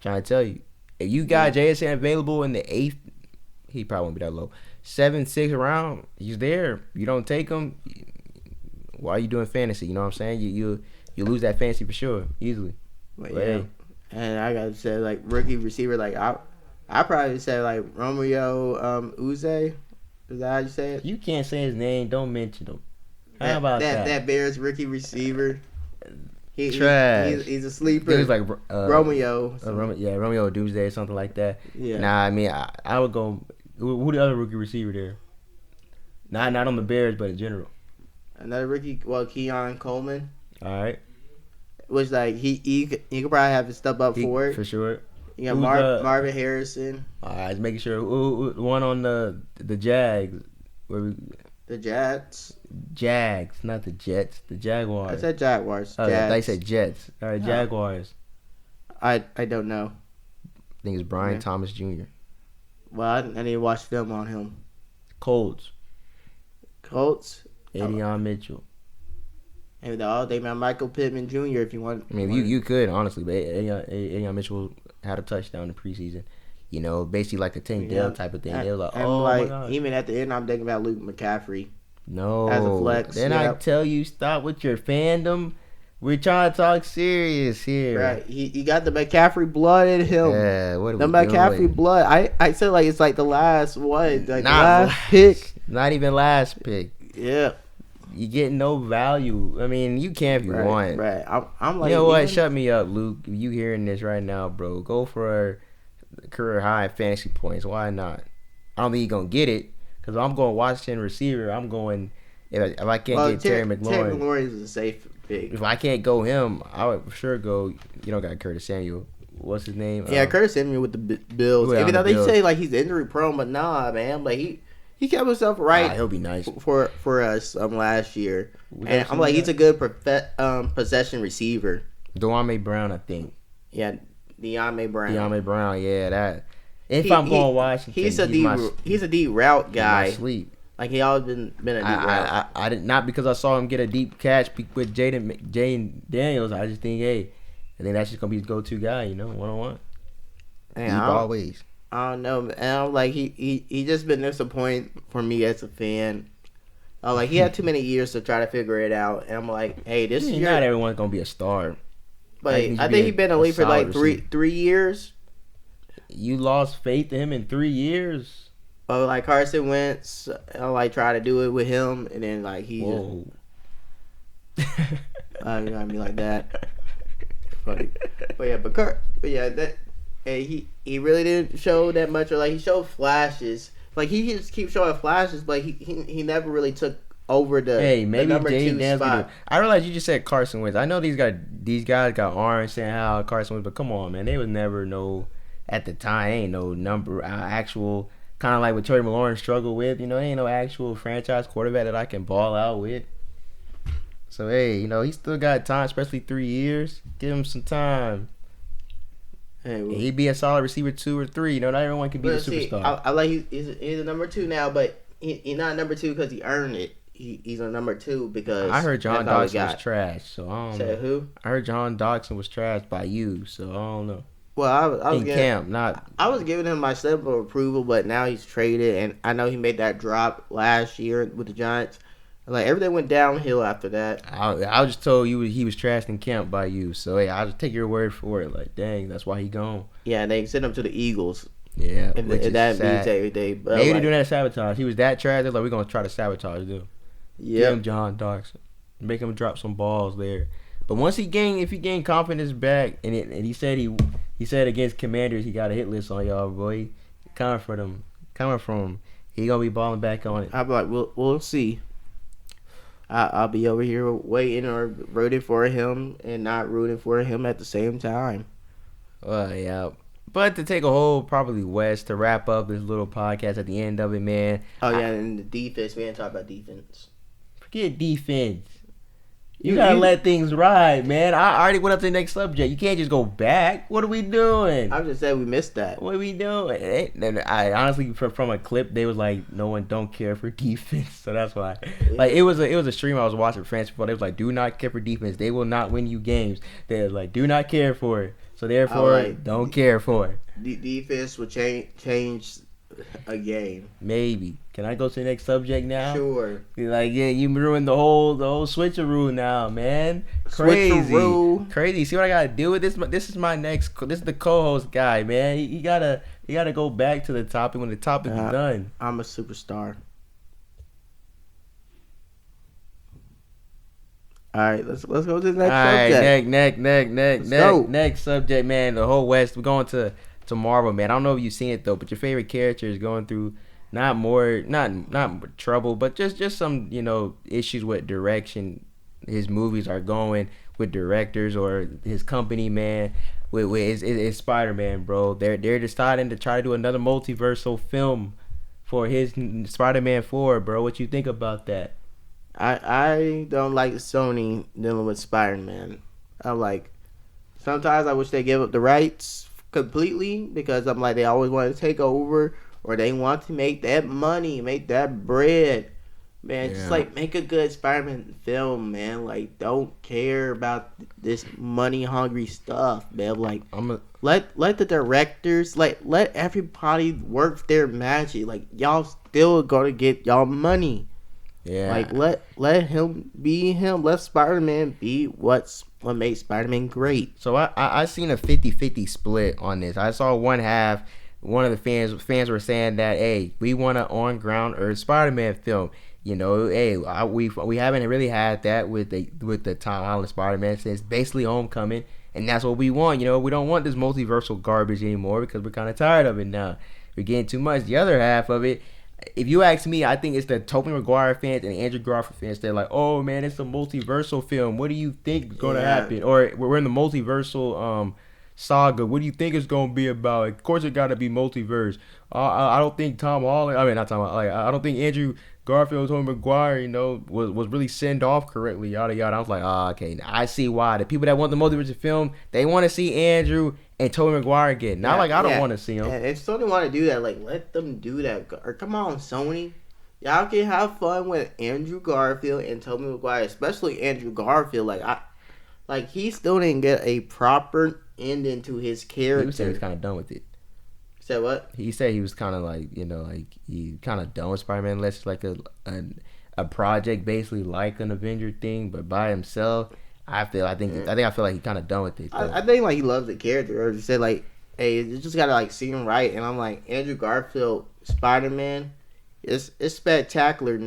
trying to tell you, if you got JSN available in the 8th, he probably won't be that low. 7, 6 round, he's there. You don't take him. Why are you doing fantasy? You know what I'm saying? You lose that fantasy for sure, easily. But yeah. And I gotta say, like rookie receiver, like I probably say like Romeo Uze. Is that how you say it? You can't say his name. Don't mention him. How about that? That Bears rookie receiver. Trash. He's a sleeper. It was like Romeo. Romeo Doomsday or something like that. Yeah. Nah, I mean, I would go. Who the other rookie receiver there? Not on the Bears, but in general. Another rookie, Keon Coleman. All right. Which like he could probably have to step up for it for sure. You got Marvin Harrison. All right, just making sure. One on the Jags. The Jets. Jags, not the Jets. The Jaguars. I said Jaguars. Oh, they said Jets. All right, Jaguars. I don't know. I think it's Brian Thomas Jr. Well, I need to watch film on him. Colts. Adion Mitchell. Maybe they got Michael Pittman Jr. if you want. I mean, you could honestly, but Adion Mitchell had a touchdown in the preseason. You know, basically like a Tank Dell type of thing. They were like, my God. Even at the end, I'm thinking about Luke McCaffrey. No, as a flex. Then I tell you, stop with your fandom. We're trying to talk serious here. Right. He got the McCaffrey blood in him. Yeah, what are the we McCaffrey doing? blood. I said like it's like the last last pick. Not even last pick. Yeah. You get no value. I mean, you can if you want. Right. I'm like, you know what? Shut me up, Luke. You hearing this right now, bro? Go for a career high fantasy points. Why not? I don't think you're gonna get it because I'm going Washington receiver. I'm going if I can't get Terry McLaurin. Terry McLaurin is a safe pick. If I can't go him, I would for sure go. You don't got Curtis Samuel. What's his name? Yeah, Curtis Samuel with the Bills. Even though they say like he's injury prone, but nah, man. Like he kept himself right. He'll be nice for us last year. And I'm like, he's a good possession receiver. De'Ami Brown, I think. Yeah, De'Ami Brown. Yeah, that. If I'm going Washington, he's a deep route guy. Sleep. Like he always been a deep route. I did not because I saw him get a deep catch with Jaden Daniels. I just think, I think that's just gonna be his go-to guy. You know, 1-on-1. Deep always. I don't know, and I'm like he just been disappointing for me as a fan. Like he had too many years to try to figure it out, and I'm like, hey, this year not everyone's gonna be a star. But I think he's been in the league for like three years. You lost faith in him in 3 years. But like Carson Wentz, I like try to do it with him, and then like he. Whoa. I mean like that. Funny, he really didn't show that much, or like he showed flashes. Like he just keeps showing flashes, but he never really took over the number 2 spot. I realize you just said Carson Wentz. I know these guys got orange saying how Carson Wentz, but come on, man, they was never at the time ain't no number actual kind of like what Terry McLaurin struggled with. You know, ain't no actual franchise quarterback that I can ball out with. So he still got time, especially 3 years. Give him some time. He'd be a solid receiver 2 or 3. You know, not everyone can be the superstar. I like he's a number 2 now, but he's not number 2 because he earned it. He's a number 2 because I heard John Dodson was trash, so I don't know. Who? I heard John Dodson was trash by you, so I don't know. Well, I was giving him my stamp of approval, but now he's traded, and I know he made that drop last year with the Giants. Like everything went downhill after that. I was just told he was trashed in camp by you, so I'll just take your word for it. Like, dang, that's why he gone. Yeah, and they sent him to the Eagles. Yeah, and that means everything. But maybe they're doing that sabotage. He was that trash. They're like, we're gonna try to sabotage him. Yeah, give him John Dodson, make him drop some balls there. But once if he gained confidence back, and he said against Commanders he got a hit list on y'all, boy. Coming from him, he gonna be balling back on it. I'll be like, we'll see. I'll be over here waiting or rooting for him and not rooting for him at the same time. Well, yeah. But to take a whole probably West to wrap up this little podcast at the end of it, man. Oh, yeah, and the defense. We didn't talk about defense. Forget defense. You gotta let things ride, man. I already went up to the next subject. You can't just go back. What are we doing? I'm just saying we missed that. What are we doing? I honestly, from a clip, they was like, no one don't care for defense, so that's why. Like it was a stream I was watching for France before. They was like, do not care for defense. They will not win you games. They're like, do not care for it. So therefore, don't care for it. Defense will change a game. Maybe. Can I go to the next subject now? Sure. Like, yeah, you ruined the whole switcheroo now, man. Crazy. Switcheroo. Crazy. See what I gotta do with this? This is the co-host guy, man. You gotta go back to the topic when the topic's done. I'm a superstar. All right, let's go to the All next right, subject. Let's go. next subject, man. The whole West. We're going to Marvel, man. I don't know if you've seen it though, but your favorite character is going through not trouble, but just some issues with direction. His movies are going with directors or his company, man. With it's Spider Man, bro. They're deciding to try to do another multiversal film for his Spider Man 4, bro. What you think about that? I don't like Sony dealing with Spider Man. I'm like, sometimes I wish they give up the rights completely because I'm like they always want to take over or they want to make that money, make that bread. Man, just Yeah. like make a good Spider-Man film, man. Like don't care about this money hungry stuff, man. Like I'm a, let the directors let everybody work their magic. Like y'all still gonna get y'all money. yeah. Like let him be him. Let Spider-Man be what makes Spider-Man great. So I seen a 50-50 split on this. I saw one half. One of the fans were saying that, hey, we want an on ground Earth Spider-Man film. Hey, we haven't really had that with the Tom Holland Spider-Man since basically Homecoming, and that's what we want. We don't want this multiversal garbage anymore because we're kind of tired of it now. We're getting too much. The other half of it, if you ask me, I think it's the Tobey Maguire fans and Andrew Garfield fans. They're like, oh man, it's a multiversal film. What do you think is going to happen? Or we're in the multiversal saga. What do you think it's gonna be about? Of course, it got to be multiverse. I don't think Tom Holland. I mean, not Tom Holland. Like, I don't think Andrew Garfield, Tobey Maguire, was really sent off correctly. Yada yada. I was like, okay, I see why. The people that want the multiverse film, they want to see Andrew and Tobey Maguire again. Not like I don't want to see them. And if Sony want to do that, like let them do that. Or come on, Sony. Y'all can have fun with Andrew Garfield and Tobey Maguire, especially Andrew Garfield. Like he still didn't get a proper ending to his character. He said he was kind of done with it. Said what? He said he was kind of like he kind of done with Spider-Man unless it's like a project basically like an Avenger thing, but by himself. I feel like he kind of done with it. I think like he loves the character, or just said like, hey, you just gotta like see him right. And I'm like, Andrew Garfield Spider-Man, it's spectacular. His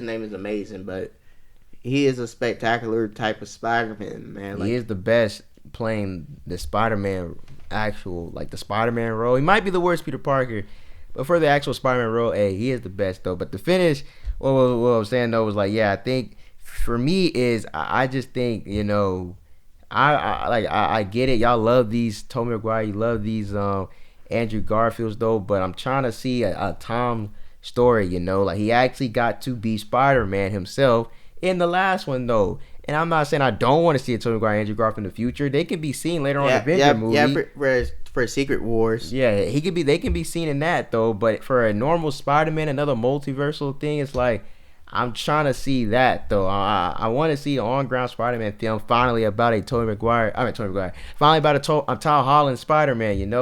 name is amazing, but he is a spectacular type of Spider-Man, man. Like, he is the best playing the Spider-Man the Spider-Man role. He might be the worst Peter Parker, but for the actual Spider-Man role, hey, he is the best though. But the finish, what I was saying though was like, yeah, I think for me is I just think I get it. Y'all love these Tobey Maguire, you love these Andrew Garfields though, but I'm trying to see a Tom story. Like he actually got to be Spider-Man himself in the last one though. And I'm not saying I don't want to see a Tobey Maguire and Andrew Garfield in the future. They can be seen later on in the Avenger movie. Yeah, for Secret Wars. Yeah, they can be seen in that though. But for a normal Spider-Man, another multiversal thing, it's like I'm trying to see that though. I want to see an on-ground Spider-Man film finally about a Tobey Maguire. Finally about a Tom Holland Spider-Man.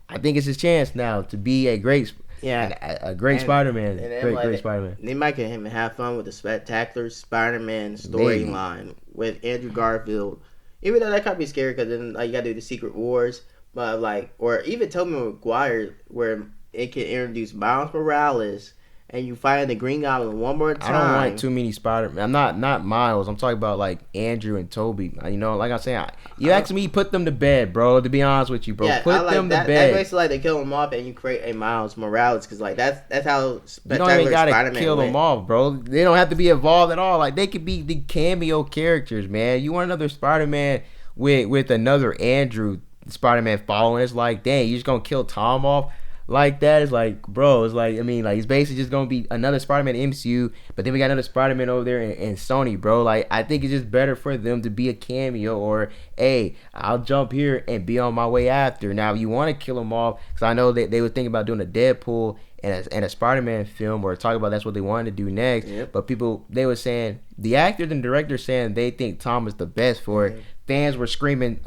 I think it's his chance now to be a great Spider-Man. Great Spider-Man. They might get him and have fun with the spectacular Spider-Man storyline with Andrew Garfield. Even though that could be scary because then you gotta do the Secret Wars, but or even Tobey Maguire where it can introduce Miles Morales and you find the Green Goblin one more time. I don't want too many Spider-Man. I'm not Miles. I'm talking about like Andrew and Tobey. Like I'm saying, you asked me, put them to bed, bro. To be honest with you, bro, put them to bed. That makes it like they kill them off and you create a Miles Morales because like that's how spectacular you don't even gotta Spider-Man kill went. them off, bro. They don't have to be involved at all. Like they could be the cameo characters, man. You want another Spider-Man with another Andrew Spider-Man following? It's like, dang, you just gonna kill Tom off like that? It's like, bro, it's like, I mean, like, it's basically just gonna be another Spider-Man in MCU, but then we got another Spider-Man over there in Sony, bro. Like, I think it's just better for them to be a cameo, or hey, I'll jump here and be on my way after. Now, you want to kill them off, because I know that they were thinking about doing a Deadpool and a Spider-Man film, or talk about that's what they wanted to do next. Yep. But people, they were saying, the actors and directors saying they think Tom is the best for it. Fans were screaming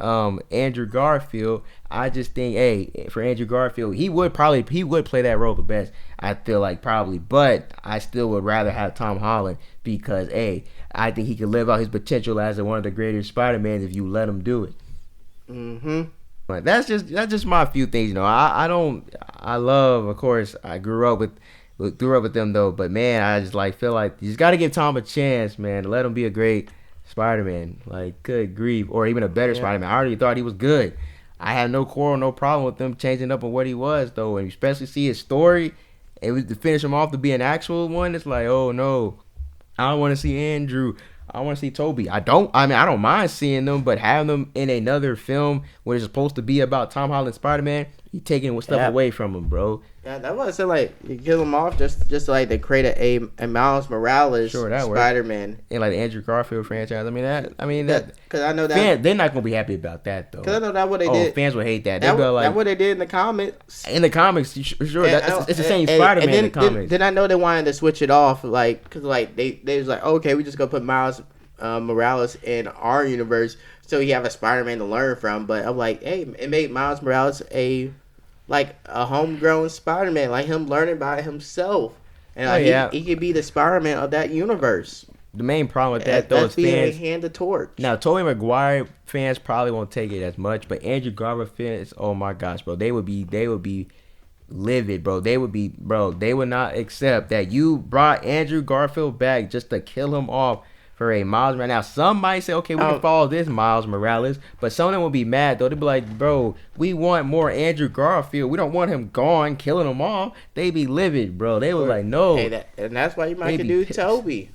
Andrew Garfield. I just think, hey, for Andrew Garfield, he would play that role the best. I feel like probably, but I still would rather have Tom Holland because, hey, I think he could live out his potential as one of the greatest Spider-Mans if you let him do it. But that's just my few things. I love, of course, I grew up with threw up with them though. But man, I just like feel like you just got to give Tom a chance, man. Let him be a great Spider-Man. Like, good grief, or even a better Spider-Man. I already thought he was good. I had no quarrel, no problem with them changing up on what he was though, and you especially see his story. It was to finish him off to be an actual one. It's like, oh no, I don't want to see Andrew. I want to see Toby. I don't mind seeing them, but having them in another film where it's supposed to be about Tom Holland Spider-Man, you taking stuff away from him, bro. Yeah, that was like you kill him off just like they create a Miles Morales Spider-Man and like the Andrew Garfield franchise. I mean that because I know that they're not gonna be happy about that though. Because I know that what they did. Fans would hate that. They'd be like, that's what they did in the comics. In the comics, sure, it's the same Spider-Man in the comics. Then I know they wanted to switch it off, like because like they was like, okay, we just gonna put Miles Morales in our universe, so you have a Spider-Man to learn from. But I'm like, hey, it made Miles Morales a homegrown Spider-Man, like him learning by himself, and he could be the Spider-Man of that universe. The main problem with that though is fans hand the torch. Now, Tobey Maguire fans probably won't take it as much, but Andrew Garfield fans, oh my gosh, bro, they would be livid, bro. They would not accept that you brought Andrew Garfield back just to kill him off for a Miles Morales. Now, some might say, okay, we can follow this Miles Morales, but some of them will be mad, though. They'll be like, bro, we want more Andrew Garfield. We don't want him gone, killing them all. They be livid, bro. They were like, no. Hey, and that's why you might do Toby.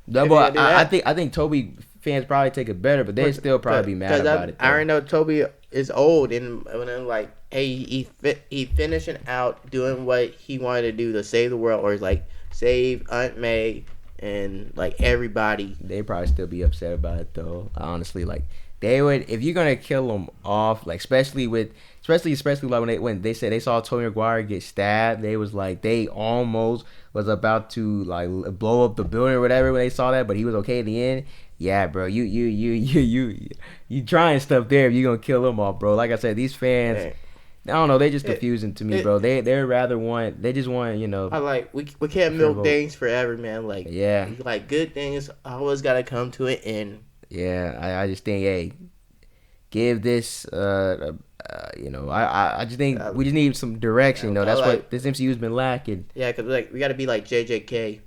No, but I think Toby fans probably take it better, but they still probably be mad about it. I already know Toby is old, and then like, hey, he finishing out doing what he wanted to do to save the world, or like save Aunt May and like everybody. They probably still be upset about it though. Honestly, like they would if you're gonna kill him off, like especially like when they said they saw Tobey Maguire get stabbed, they was like they almost was about to like blow up the building or whatever when they saw that, but he was okay at the end. Yeah, bro, you trying stuff there if you gonna kill him off, bro. Like I said, these fans. Man. I don't know. They just confusing to me, bro. They just want, you know. I like we can't milk things forever, man. Like like good things always gotta come to an end. Yeah, I just think, hey, give this, you know, I just think we just need some direction. You know, that's what this MCU's been lacking. Yeah, cause like we gotta be like JJK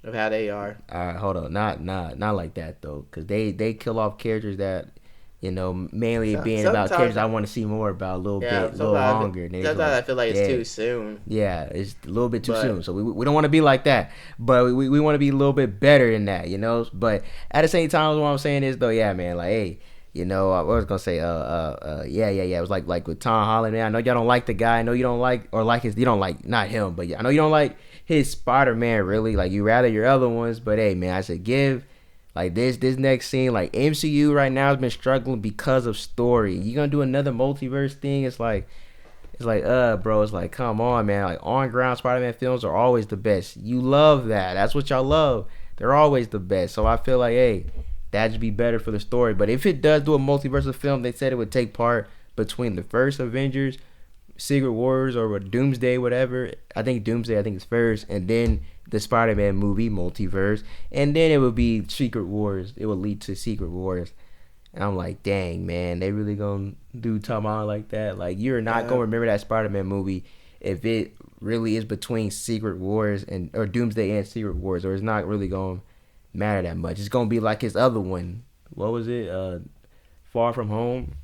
of how they are. All right, hold on, not like that though, cause they kill off characters that. You know, mainly being about characters I want to see more about a little longer. Sometimes I feel like it's too soon. Yeah, it's a little bit too soon. So we don't want to be like that. But we want to be a little bit better than that, you know? But at the same time, what I'm saying is, though, yeah, man, like, hey, you know, I was going to say, yeah. It was like with Tom Holland, man. I know y'all don't like the guy. I know you don't like, or like you don't like, not him, but yeah, I know you don't like his Spider-Man, really. Like, you rather your other ones. But, hey, man, I said give. Like this next scene, like MCU right now has been struggling because of story. You gonna do another multiverse thing? It's like, bro. It's like, come on, man. Like on ground Spider-Man films are always the best. You love that. That's what y'all love. They're always the best. So I feel like, hey, that'd be better for the story. But if it does do a multiverse of film, they said it would take part between the first Avengers, Secret Wars, or Doomsday, whatever. I think Doomsday, is first, and then the Spider-Man movie, Multiverse, and then it would be Secret Wars. It would lead to Secret Wars. And I'm like, dang, man, they really gonna do Tom Holland like that? Like, you're not gonna remember that Spider-Man movie if it really is between Secret Wars or Doomsday and Secret Wars, or it's not really gonna matter that much. It's gonna be like his other one. What was it? Far From Home,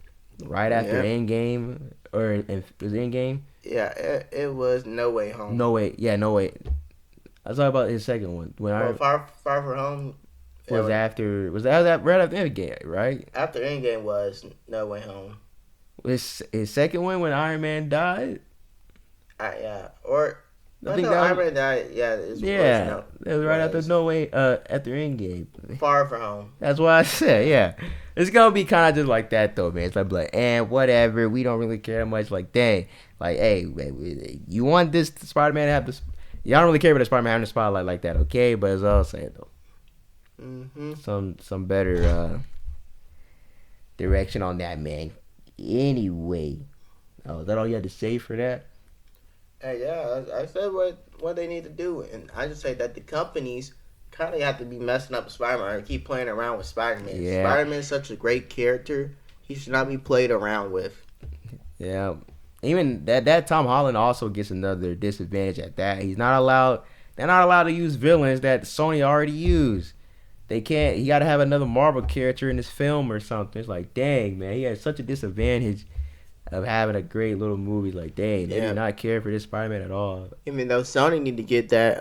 right after Endgame, or was it Endgame? Yeah, it was No Way Home. No Way. I was talking about his second one. Far From Home was after. Was that right after Endgame? Right. After Endgame was No Way Home. His second one when Iron Man died. Yeah, or I think Iron Man died. Yeah, it was right after No Way. After Endgame. Far From Home. That's why I said, yeah. It's gonna be kind of just like that though, man. It's like, and whatever. We don't really care much. Like, dang, like, hey, you want this Spider-Man to have this. Y'all don't really care about the Spider-Man having the spotlight like that, okay? But as I was saying, though, some better direction on that, man. Anyway, is that all you had to say for that? Hey, yeah, I said what they need to do, and I just say that the companies kind of have to be messing up Spider-Man and keep playing around with Spider-Man. Yeah. Spider-Man is such a great character; he should not be played around with. Yeah. even that Tom Holland also gets another disadvantage at that. He's not allowed. They're not allowed to use villains that Sony already used. They can't. He got to have another Marvel character in this film or something. It's like, dang, man, he has such a disadvantage of having a great little movie. Like, dang, they do not care for this Spider-Man at all. Even though Sony need to get that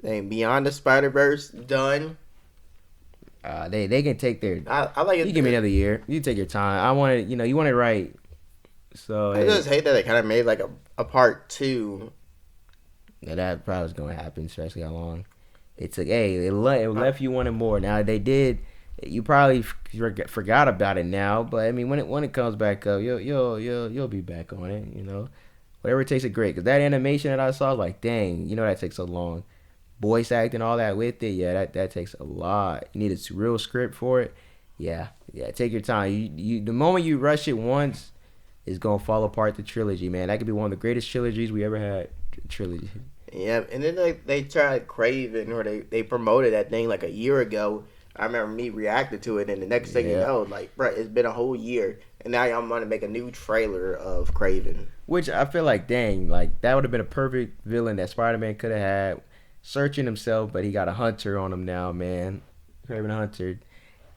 Beyond the Spider-Verse done. They can take their. I like it. You give me another year. You take your time. I want it. You want it right. So I just hate that they kind of made like a part 2. Yeah, that probably was going to happen, especially how long it took. Hey, it left you wanting more. Now they did. You probably forgot about it now, but I mean, when it comes back up, you'll be back on it. Whatever it takes is great. Cause that animation that I saw, I was like, dang, that takes so long. Voice acting, all that with it, yeah, that takes a lot. You need a real script for it. Yeah, take your time. You the moment you rush it once, it's gonna fall apart the trilogy, man. That could be one of the greatest trilogies we ever had. Trilogy. Yeah, and then they tried Craven, or they promoted that thing like a year ago. I remember me reacting to it, and the next thing you know, like, bro, it's been a whole year, and now y'all want to make a new trailer of Craven. Which I feel like, dang, like that would have been a perfect villain that Spider-Man could have had, searching himself, but he got a hunter on him now, man. Craven Hunter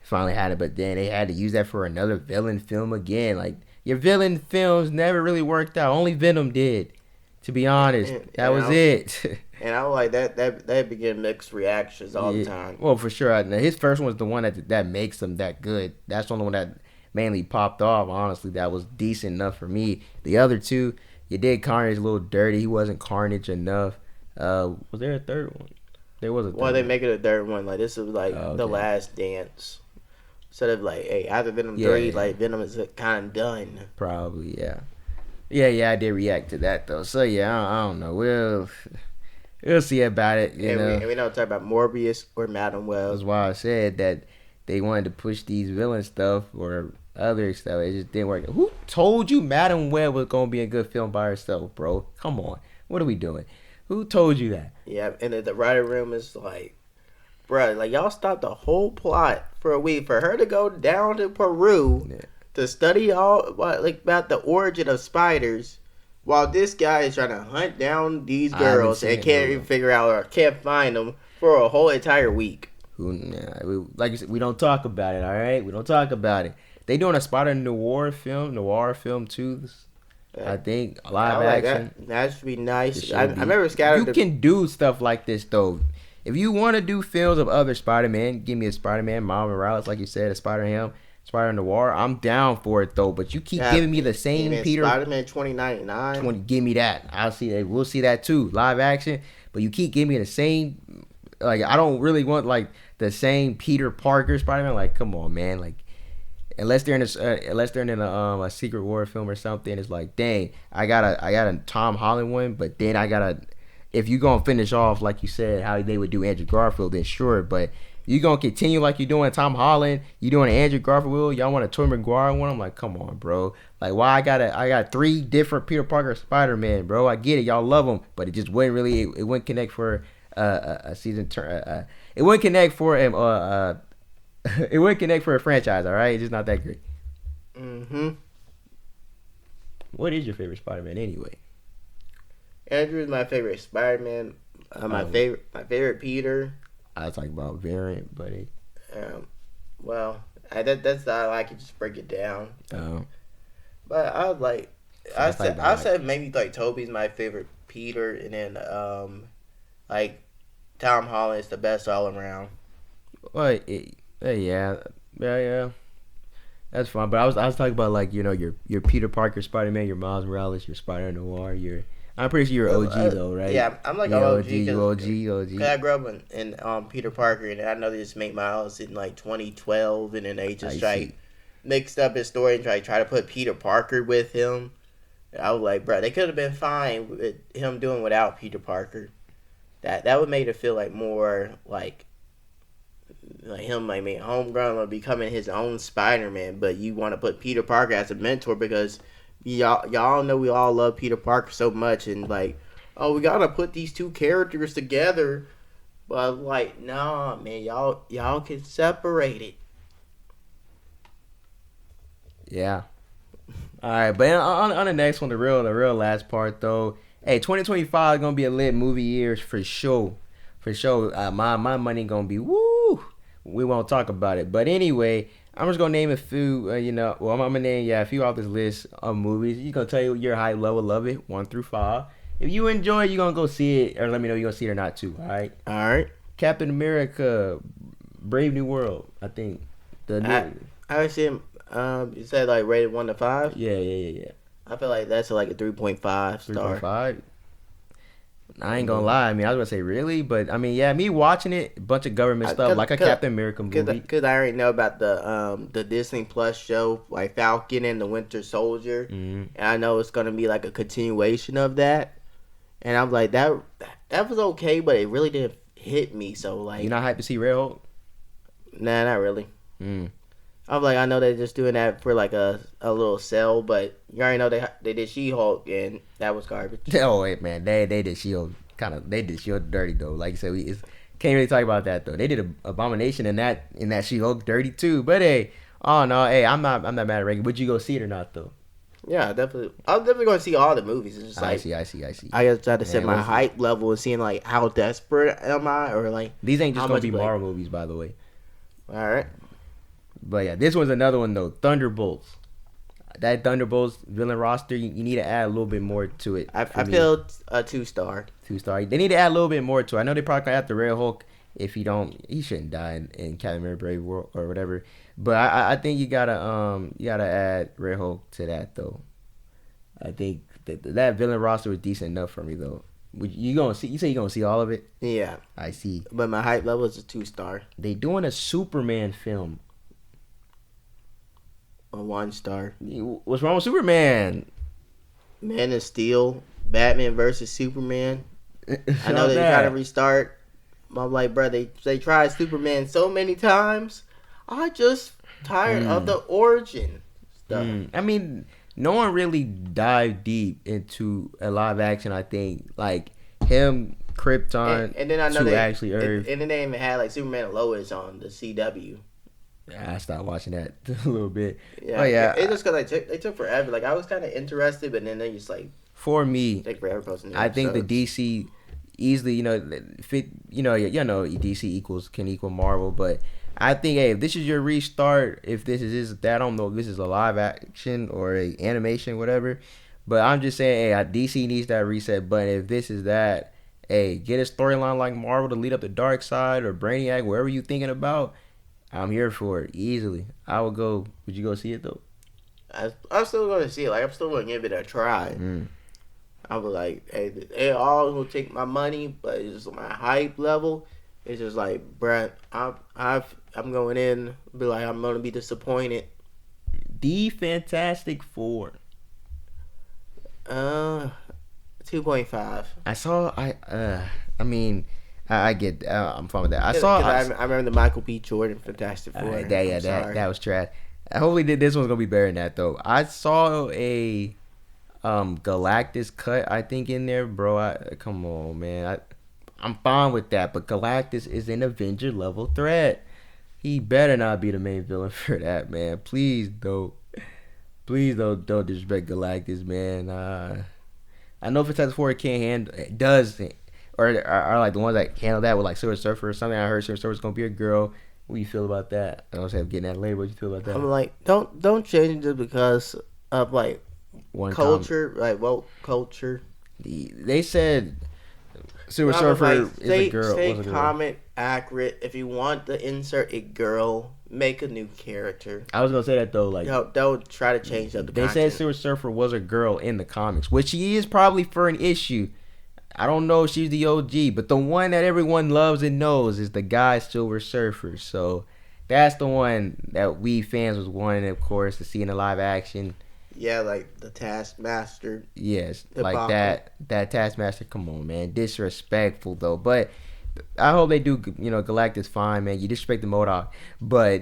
finally had it, but then they had to use that for another villain film again. Like, your villain films never really worked out. Only Venom did. To be honest, that was it. And I was like that began mixed reactions all the time. Well, for sure. His first one was the one that makes him that good. That's the only one that mainly popped off. Honestly, that was decent enough for me. The other two, you did Carnage a little dirty. He wasn't Carnage enough. Was there a third one? There was a third Well, they make it a third one. Like, this is like the last dance. Instead of like, hey, after Venom 3, like, Venom is kind of done. Probably, yeah. Yeah, I did react to that though. So yeah, I don't know. We'll see about it. You know, we don't talk about Morbius or Madam Web. That's why I said that they wanted to push these villain stuff or other stuff. It just didn't work. Who told you Madam Web was gonna be a good film by herself, bro? Come on, what are we doing? Who told you that? Yeah, and the writer room is like, bro, like, y'all stopped the whole plot for a week for her to go down to Peru. Yeah. To study about the origin of spiders, while this guy is trying to hunt down these girls and can't even figure out or can't find them for a whole entire week. Like you said, we don't talk about it. All right, we don't talk about it. They doing a Spider noir film too. I think live action. That should be nice. I remember scattered. You can do stuff like this though. If you want to do films of other Spider-Man, give me a Spider-Man, Miles Morales, like you said, a Spider-Ham. Spider Noir, I'm down for it though, but you keep giving me the same Peter. Spider-Man 2099. Give me that. I'll see that. We'll see that too, live action. But you keep giving me the same. Like, I don't really want like the same Peter Parker Spider-Man. Like, come on, man. Like, unless they're in a Secret War film or something, it's like, dang, I got a Tom Holland one, but then I gotta. If you gonna finish off like you said how they would do Andrew Garfield, then sure, but. You gonna continue like you doing Tom Holland? You doing Andrew Garfield? Y'all want a Tobey Maguire one? I'm like, come on, bro. Like, why I got 3 different Peter Parker Spider-Man, bro? I get it, y'all love them, but it just wouldn't really. It wouldn't connect for a season. It wouldn't connect for it wouldn't connect for a franchise. All right, it's just not that great. What is your favorite Spider-Man anyway? Andrew is my favorite Spider-Man. My favorite Peter. I was talking about variant, buddy. That's how I can just break it down. But I was like, So I said maybe like Toby's my favorite Peter, and then like Tom Holland's the best all around. Well, yeah, that's fine. But I was talking about, like, your Peter Parker Spider-Man, your Miles Morales, your Spider Noir, I'm pretty sure you're OG though, right? Yeah, I'm like OG. Cause I grew up in Peter Parker, and I know they just made Miles in like 2012, and then they just mixed up his story and try to put Peter Parker with him. I was like, bro, they could have been fine with him doing without Peter Parker. That would make it feel like more like him, like, being homegrown or becoming his own Spider-Man. But you want to put Peter Parker as a mentor because y'all know we all love Peter Parker so much, and like, oh, we gotta put these two characters together. But like, nah, man, y'all can separate it. Yeah, All right, but on the next one, the real last part though. Hey, 2025 is gonna be a lit movie year for sure, for sure. My money gonna be woo. We won't talk about it, but anyway, I'm just gonna name a few. Well, I'm gonna name a few off this list of movies. You gonna tell you your high level of it, 1 through 5. If you enjoy it, you gonna go see it, or let me know you gonna see it or not too. All right. All right. Captain America, Brave New World. I think the new. I see him. You said like rated 1 to 5. Yeah. I feel like that's like a 3.5 star. 3.5. I ain't gonna lie. I mean, I was gonna say really, but I mean, yeah, me watching it, a bunch of government stuff, like a Captain America movie. Because I already know about the Disney Plus show, like Falcon and the Winter Soldier, and I know it's gonna be like a continuation of that. And I'm like, that was okay, but it really didn't hit me. So like, you not hyped to see Red Hulk? Nah, not really. I'm like, I know they're just doing that for like a little sell, but you already know they did She-Hulk and that was garbage. Oh wait, man, they did Shield they did Shield dirty though. Like you said, we can't really talk about that though. They did an abomination in that She-Hulk dirty too. But hey, oh no, hey, I'm not mad at Reagan. Would you go see it or not though? Yeah, definitely. I'm definitely going to see all the movies. It's just like I see. I just try to set my hype level and seeing like how desperate am I, or like these ain't just gonna be Marvel movies, by the way. All right. But yeah, this one's another one though. Thunderbolts. That Thunderbolts villain roster, you need to add a little bit more to it. I feel a 2-star. 2-star. They need to add a little bit more to it. I know they probably gonna have to Red Hulk. If he shouldn't die in Captain America Brave World or whatever. But I think you gotta add Red Hulk to that though. I think that villain roster was decent enough for me though. You say you're gonna see all of it? Yeah. I see. But my hype level is a 2-star. They doing a Superman film. A 1-star. What's wrong with Superman? Man of Steel, Batman versus Superman. I know they try to restart. I'm like, bro, they tried Superman so many times. I just tired of the origin stuff. I mean, no one really dived deep into a live action. I think like him, Krypton, and then I know to actually Earth, and then they even had like Superman and Lois on the CW. I stopped watching that a little bit. Yeah, oh, yeah. It's just because they took forever. Like I was kind of interested, but then they just like for me, take forever posting. I think the DC easily, DC can equal Marvel, but I think if this is your restart, if this is that, I don't know if this is a live action or a animation, whatever. But I'm just saying, DC needs that reset button. If this is that, get a storyline like Marvel to lead up the Dark Side or Brainiac, wherever you thinking about. I'm here for it easily. I would go. Would you go see it though? I'm still going to see it. Like I'm still going to give it a try. I was like, they all will take my money, but it's just my hype level. It's just like, bruh, I'm going in, be like, I'm going to be disappointed. The Fantastic Four. 2.5. I get. I'm fine with that. I remember the Michael B. Jordan Fantastic Four. That was trash. Hopefully, this one's gonna be better than that though. I saw a Galactus cut, I think, in there, bro. Come on, man. I'm fine with that, but Galactus is an Avenger level threat. He better not be the main villain for that, man. Please don't disrespect Galactus, man. I know Fantastic Four are like the ones that handle that with like Silver Surfer or something. I heard Silver Surfer's gonna be a girl. What do you feel about that? I don't say I'm getting that later. What do you feel about that? I'm like, don't change it because of like culture, like woke culture. They said Silver Surfer is a girl. Stay comic accurate. If you want to insert a girl, make a new character. I was gonna say that though. Like, don't try to change up the content. They said Silver Surfer was a girl in the comics, which she is probably for an issue. I don't know if she's the OG, but the one that everyone loves and knows is the guy Silver Surfer. So that's the one that we fans was wanting, of course, to see in the live action. Yeah, like the Taskmaster. Yes, like that Taskmaster. Come on, man, disrespectful though. But I hope they do. Galactus fine, man. You disrespect the MODOK, but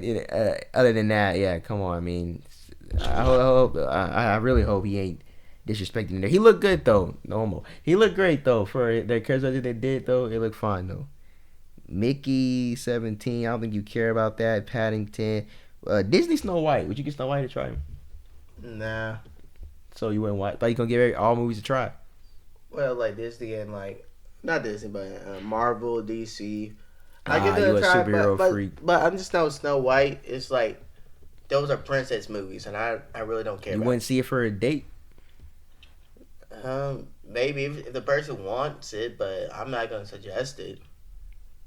other than that, yeah, come on. I mean, I really hope he ain't disrespecting there. He looked good though. Normal. He looked great though for their characters they did though. It looked fine though. Mickey 17. I don't think you care about that. Paddington. Disney Snow White. Would you get Snow White to try him? Nah. So you wouldn't watch? Thought you gonna give all movies a try? Well, like Disney and like not Disney, but Marvel, DC. I give You it a a try, superhero but, freak. but I'm just know Snow White. It's like those are princess movies, and I really don't care. You about wouldn't see it for a date? Maybe if the person wants it, but I'm not gonna suggest it.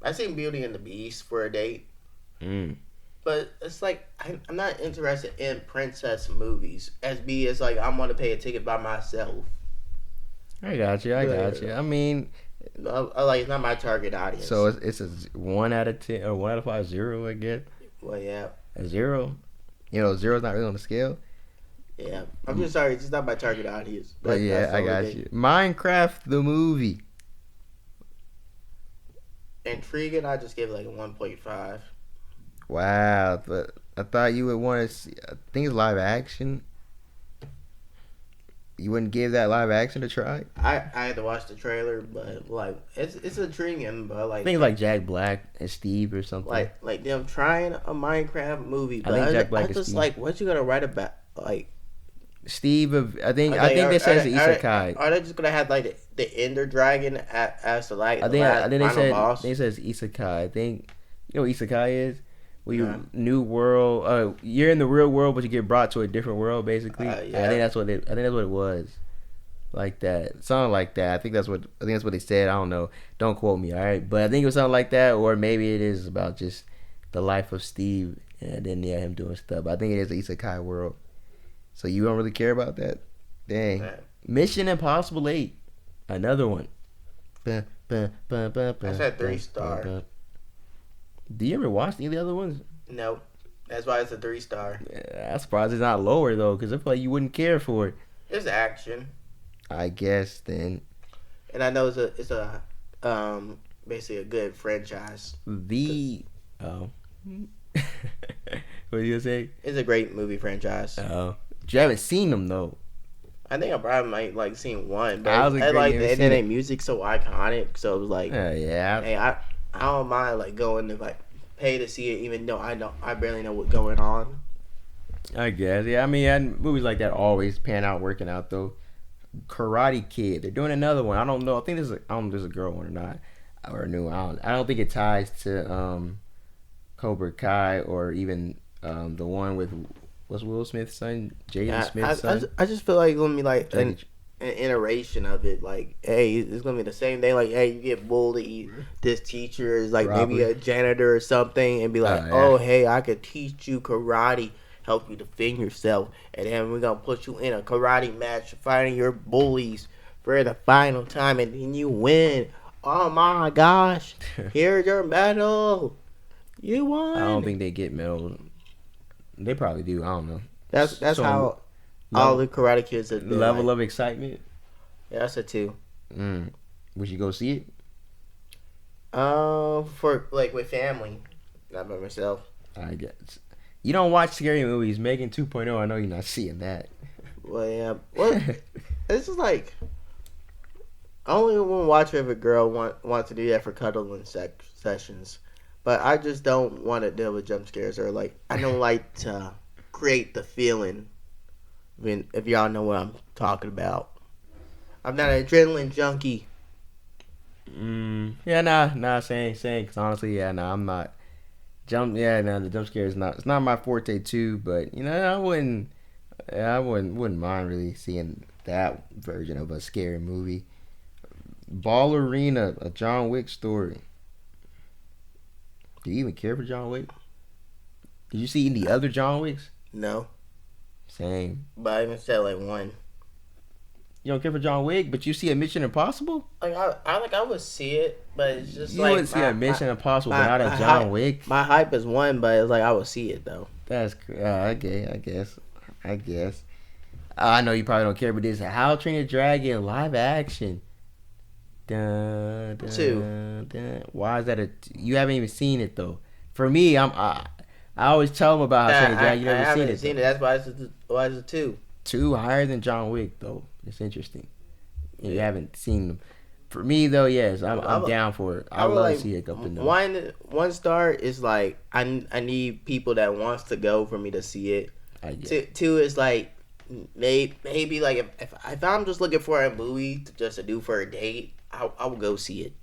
I seen Beauty and the Beast for a date, but it's like I'm not interested in princess movies. As like I want to pay a ticket by myself. I got you. I mean, like it's not my target audience. so it's a 1 out of 10 or 1 out of 5, 0, I guess. Well, yeah. A 0. You know, 0's not really on the scale. Yeah, I'm just sorry. It's just not my target audience. But yeah, I got you. Minecraft the movie. Intriguing. I just give it like a 1.5. Wow, but I thought you would want to see. I think it's live action. You wouldn't give that live action a try? I had to watch the trailer, but like it's intriguing, but like Things like Jack Black and Steve or something. Like them trying a Minecraft movie. But I think Jack Black I is just Steve. like what you gonna write about like. Steve I think they said it's isekai. Are they just gonna have like the Ender Dragon as the like? I think they said boss? they said it's isekai. I think you know what isekai is. Where you new world. You're in the real world, but you get brought to a different world, basically. Yeah. I think that's what it was. Like that, something like that. I think that's what they said. I don't know. Don't quote me, all right? But I think it was something like that, or maybe it is about just the life of Steve and then him doing stuff. But I think it is an isekai world. So you don't really care about that? Dang. Man. Mission Impossible 8. Another one. I said 3-star. Do you ever watch any of the other ones? No. That's why it's a 3-star. Yeah, I'm surprised it's not lower, though, because I feel like you wouldn't care for it. It's action. I guess, then. And I know it's a basically a good franchise. Oh. What do you say? It's a great movie franchise. Oh. You haven't seen them, though. I think I probably might like seen one, but I was I like and then they their music so iconic, so it was like, yeah. hey, I don't mind like going to like pay to see it, even though I barely know what's going on. I guess, yeah. I mean, movies like that always pan out working out, though. Karate Kid, they're doing another one. I don't know. I think I don't know if there's a girl one or not, or a new one. I don't think it ties to Cobra Kai or even the one with what's Will Smith's son, Jaden Smith's son. I just feel like it's gonna be like an iteration of it. Like, hey, it's gonna be the same thing. Like, hey, you get bullied. This teacher is like maybe a janitor or something, and be like, oh, hey, I could teach you karate, help you defend yourself, and then we're gonna put you in a karate match fighting your bullies for the final time, and then you win. Oh my gosh, here's your medal. You won. I don't think they get medals. They probably do. I don't know. That's so how all the Karate Kids are. Level of excitement. Yeah, that's a 2. Would you go see it? For like with family, not by myself. I guess. You don't watch scary movies. Megan 2.0. I know you're not seeing that. Well, yeah. Well, it's just like I only want to watch it if a girl want to do that for cuddling sessions. But I just don't want to deal with jump scares, or like I don't like to create the feeling. If y'all know what I'm talking about, I'm not an adrenaline junkie. Yeah, nah, saying. Cause honestly, yeah, nah, I'm not. The jump scare is not. It's not my forte too. But you know, I wouldn't mind really seeing that version of a scary movie. Ballerina, a John Wick story. Do you even care for John Wick? Did you see any other John Wicks? No. Same. But I even said like one. You don't care for John Wick, but you see a Mission Impossible? Like I would see it, but it's just you like wouldn't see a Mission Impossible, but not a John Wick. My hype is one, but it's like I would see it though. That's okay. I guess. I know you probably don't care, but this How to Train Your Dragon live action. Dun, dun, 2. Dun. Why is that you haven't even seen it though? For me, I always tell them about How to Train Your Dragon. You never seen it. I haven't seen it. That's why it's a 2. 2 higher than John Wick though. It's interesting. You haven't seen them. For me though, yes, I'm down for it. I would love to see it up in there. 1 star is like I need people that wants to go for me to see it. 2 is like maybe like if I'm just looking for a movie to do for a date, I will go see it.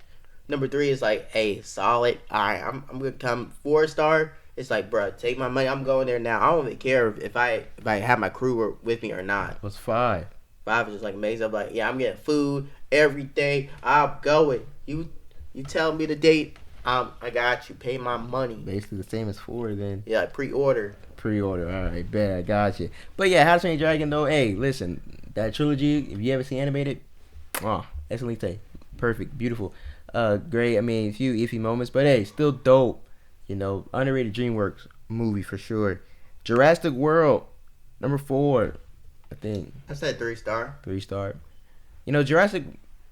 Number 3 is like, hey, solid. All right, I'm gonna come 4-star. It's like, bro, take my money. I'm going there now. I don't even care if I have my crew with me or not. What's 5? 5 is just like amazing. I'm like, yeah, I'm getting food, everything. I'm going. You tell me the date. I got you. Pay my money. Basically the same as 4 then. Yeah, pre-order. Pre-order. All right, bet. I got you. But yeah, How to Train Your Dragon though. Hey, listen, that trilogy. If you ever seen animated, excellent. Perfect, beautiful, great. I mean, a few iffy moments, but hey, still dope. You know, underrated DreamWorks movie for sure. Jurassic World, number 4, I think. I said 3-star. 3-star. You know, Jurassic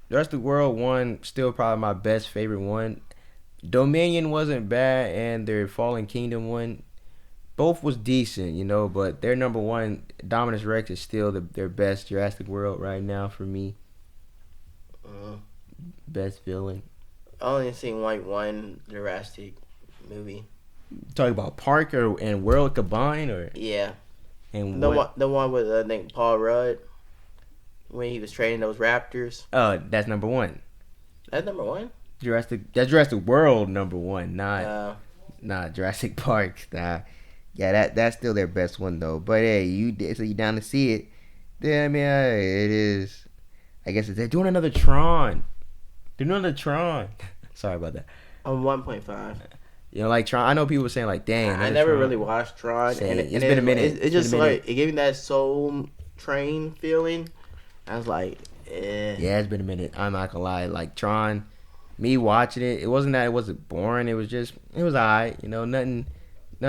World 1 still probably my best favorite one. Dominion wasn't bad, and their Fallen Kingdom one, both was decent, you know, but their number 1, Dominus Rex, is still their best Jurassic World right now for me. Best villain. I only seen one Jurassic movie. Talking about Parker and World combined, or yeah, and the one with I think Paul Rudd when he was training those raptors. That's number 1. That's number 1. Jurassic World number 1, not Jurassic Park. Nah. Yeah, that's still their best one though. But hey, you down to see it? Yeah, I mean, it is. I guess they're doing another Tron. Sorry about that. On 1.5. You know, like Tron. I know people were saying like, "Dang." I never really watched Tron, and it's been a minute. It's just like it gave me that Soul Train feeling. I was like, eh. Yeah, it's been a minute. I'm not gonna lie. Like Tron, me watching it, it wasn't boring. It was alright. You know, nothing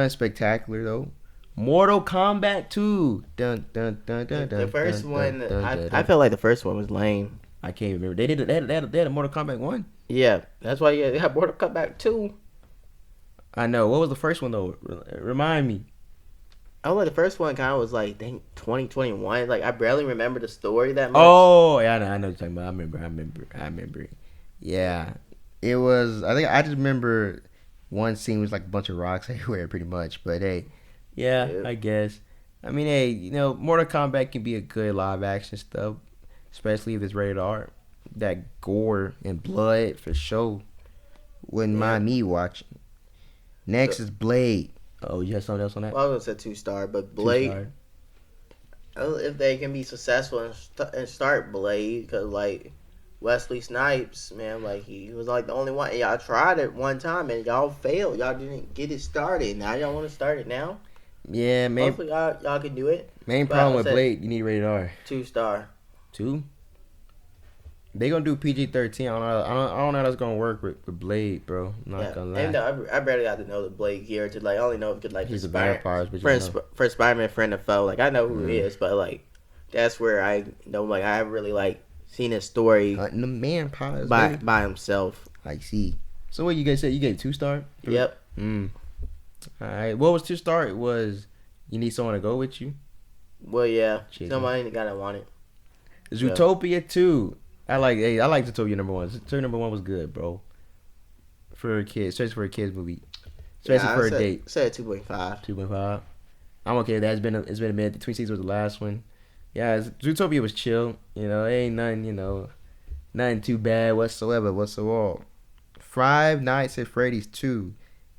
spectacular though. Mortal Kombat 2. Dun dun dun dun dun. The first one, dun, dun, dun, I felt like the first one was lame. I can't remember. They had a Mortal Kombat 1. Yeah, that's why they had Mortal Kombat 2. I know. What was the first one though? Remind me. The first one kind of was like, I think 2021. Like I barely remember the story that much. Oh, yeah, I know what you're talking about. I remember. Yeah, it was. I think I just remember one scene was like a bunch of rocks everywhere, pretty much. But hey, yeah, I guess. I mean, hey, you know, Mortal Kombat can be a good live action stuff, especially if it's rated R. That gore and blood for sure. Wouldn't mind me watching. Next is Blade. Oh, you had something else on that? Well, I was gonna say 2-star, but Blade. If they can be successful and start Blade, because like Wesley Snipes, man, like he was like the only one. Y'all tried it one time and y'all failed. Y'all didn't get it started. Now y'all want to start it now? Yeah, man. Hopefully y'all can do it. Main problem with Blade, you need rated R. 2-star. 2? They gonna do PG-13. I don't know how that's gonna work with Blade, bro. I'm not gonna lie. And I barely got to know the Blade character. Like I only know if like he's a vampire, but first Spider-Man friend of foe. Like I know who he is, but like that's where I know. Like I haven't really like seen his story. The man by himself. I see. So what you guys said? You gave 2-star? Yep. All right. What was 2-star? It was you need someone to go with you. Well, yeah. Somebody gotta want it. Zootopia 2. I like Zootopia number 1. Zootopia number 1 was good, bro. For a kid, especially for a kids movie, especially for a date. Said 2.5. 2.5. I'm okay. It's been a minute. The Twin Seasons was the last one. Yeah, Zootopia was chill. You know, it ain't nothing. You know, nothing too bad whatsoever. Five Nights at Freddy's 2.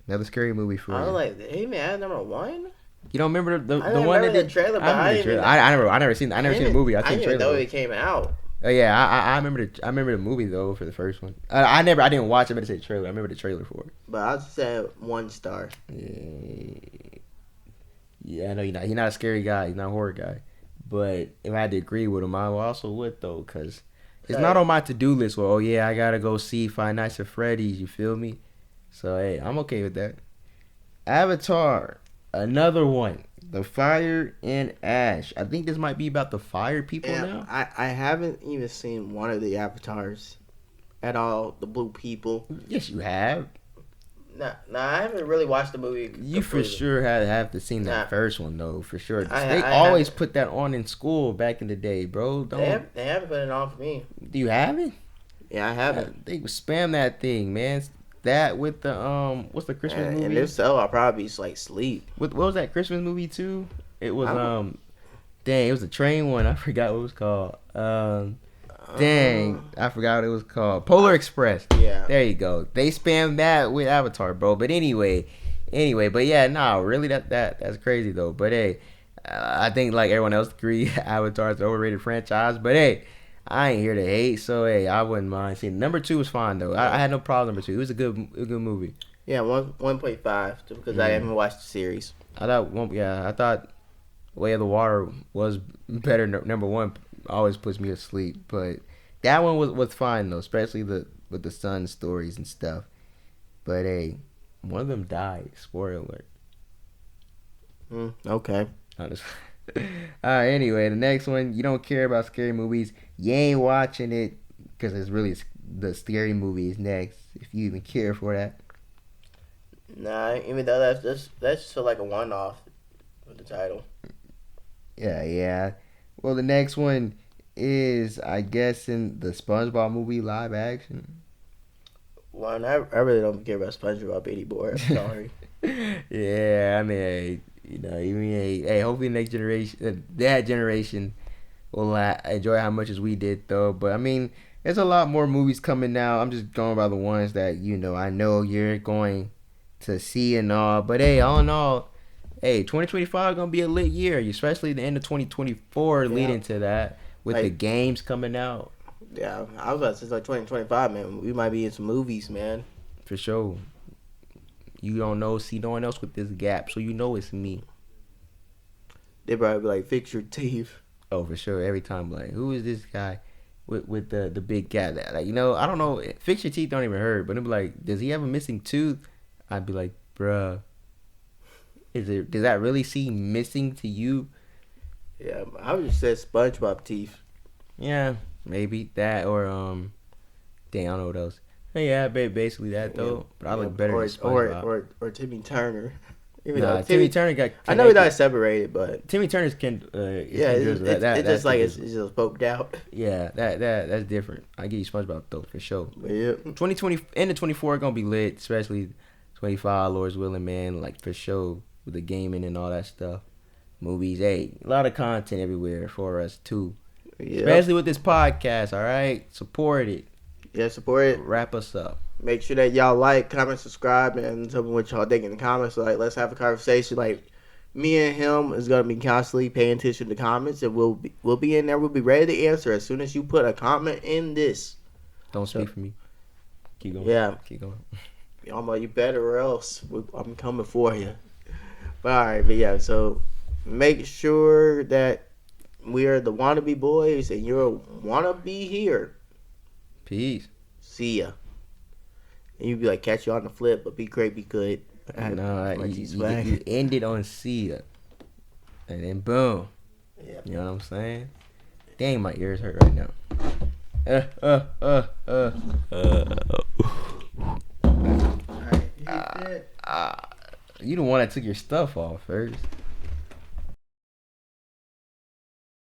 Another scary movie for you. I was like, hey man, number 1. You don't remember the one that remember the trailer? But I never seen the movie. I didn't even know it came out. Oh yeah, I remember the movie though for the first one. I didn't watch it, but I said trailer. I remember the trailer for it. But I said 1-star. Yeah, I know you're not a scary guy. You're not a horror guy. But if I had to agree with him, I also would though, cause it's not on my to-do list. Well, oh yeah, I gotta go see Five Nights at Freddy's. You feel me? So hey, I'm okay with that. Avatar, another one. The Fire and Ash. I think this might be about the fire people now. I haven't even seen one of the avatars at all. The blue people. Yes, you have. Nah, I haven't really watched the movie. You for sure have to seen that first one though, for sure. They always put that on in school back in the day, bro. They haven't put it on for me. Do you have it? Yeah, I haven't. They spam that thing, man. That with the what's the Christmas movie? And if so, I'll probably be like sleep. What was that Christmas movie too? It was Dang, it was a train one. I forgot what it was called. Dang, I forgot what it was called. Polar Express. Yeah. There you go. They spammed that with Avatar, bro. But anyway, but yeah, no, really, that's crazy though. But hey, I think like everyone else agree, Avatar's an overrated franchise. But hey, I ain't here to hate, so hey, I wouldn't mind seeing. Number two was fine though. I had no problem. Number two, it was a good movie. Yeah, 1.5 because I haven't watched the series. I thought Way of the Water was better. Number one always puts me to sleep, but that one was fine though, especially with the sun stories and stuff. But hey, one of them died. Spoiler alert. Okay. Honestly. Alright, anyway, the next one, you don't care about scary movies. You ain't watching it because it's really the scary movie is next. If you even care for that. Nah, even though that's just like a one-off with the title. Yeah. Well, the next one is, I guess, in the SpongeBob movie live action. One, I really don't care about SpongeBob anymore. I'm sorry. Yeah, I mean, hey, hopefully next generation, that generation will enjoy how much as we did, though. But I mean, there's a lot more movies coming now. I'm just going by the ones that I know you're going to see and all. But hey, all in all, 2025 gonna be a lit year, especially the end of 2024 leading to that with the games coming out. Yeah, I was about to say like 2025, man. We might be in some movies, man. For sure. You don't see no one else with this gap, so it's me. They probably be like, fix your teeth. Oh, for sure. Every time, like, who is this guy with the big gap? Like, I don't know. Fix your teeth don't even hurt, but it'd be like, does he have a missing tooth? I'd be like, bruh, does that really seem missing to you? Yeah, I would just say SpongeBob teeth. Yeah, maybe that or dang, I don't know what else. Yeah, basically that though. But I look better than SpongeBob. Or Timmy Turner. Timmy Turner got. I know he got separated, but Timmy Turner's it's just like it's just poked out. Yeah, that's different. I give you SpongeBob though for sure. Yeah. 2020 end of 24 gonna be lit, especially 25. Lord's willing, man, like for sure with the gaming and all that stuff. Movies, a lot of content everywhere for us too. Yep. Especially with this podcast. All right, support it. Yeah, support it. Wrap us up. Make sure that y'all like, comment, subscribe, and tell me what y'all think in the comments. Like, let's have a conversation. Like, me and him is gonna be constantly paying attention to comments, and we'll be in there. We'll be ready to answer as soon as you put a comment in this. Don't speak for me. Keep going. Yeah, keep going. Y'all, you better or else I'm coming for you. But all right, but yeah, so make sure that we are the wannabe boys, and you're wannabe here. Peace. See ya. And you'd be like, catch you on the flip, but be great, be good. No, you ended on see ya. And then boom. Yeah. You know what I'm saying? Dang, my ears hurt right now. You the one that took your stuff off first.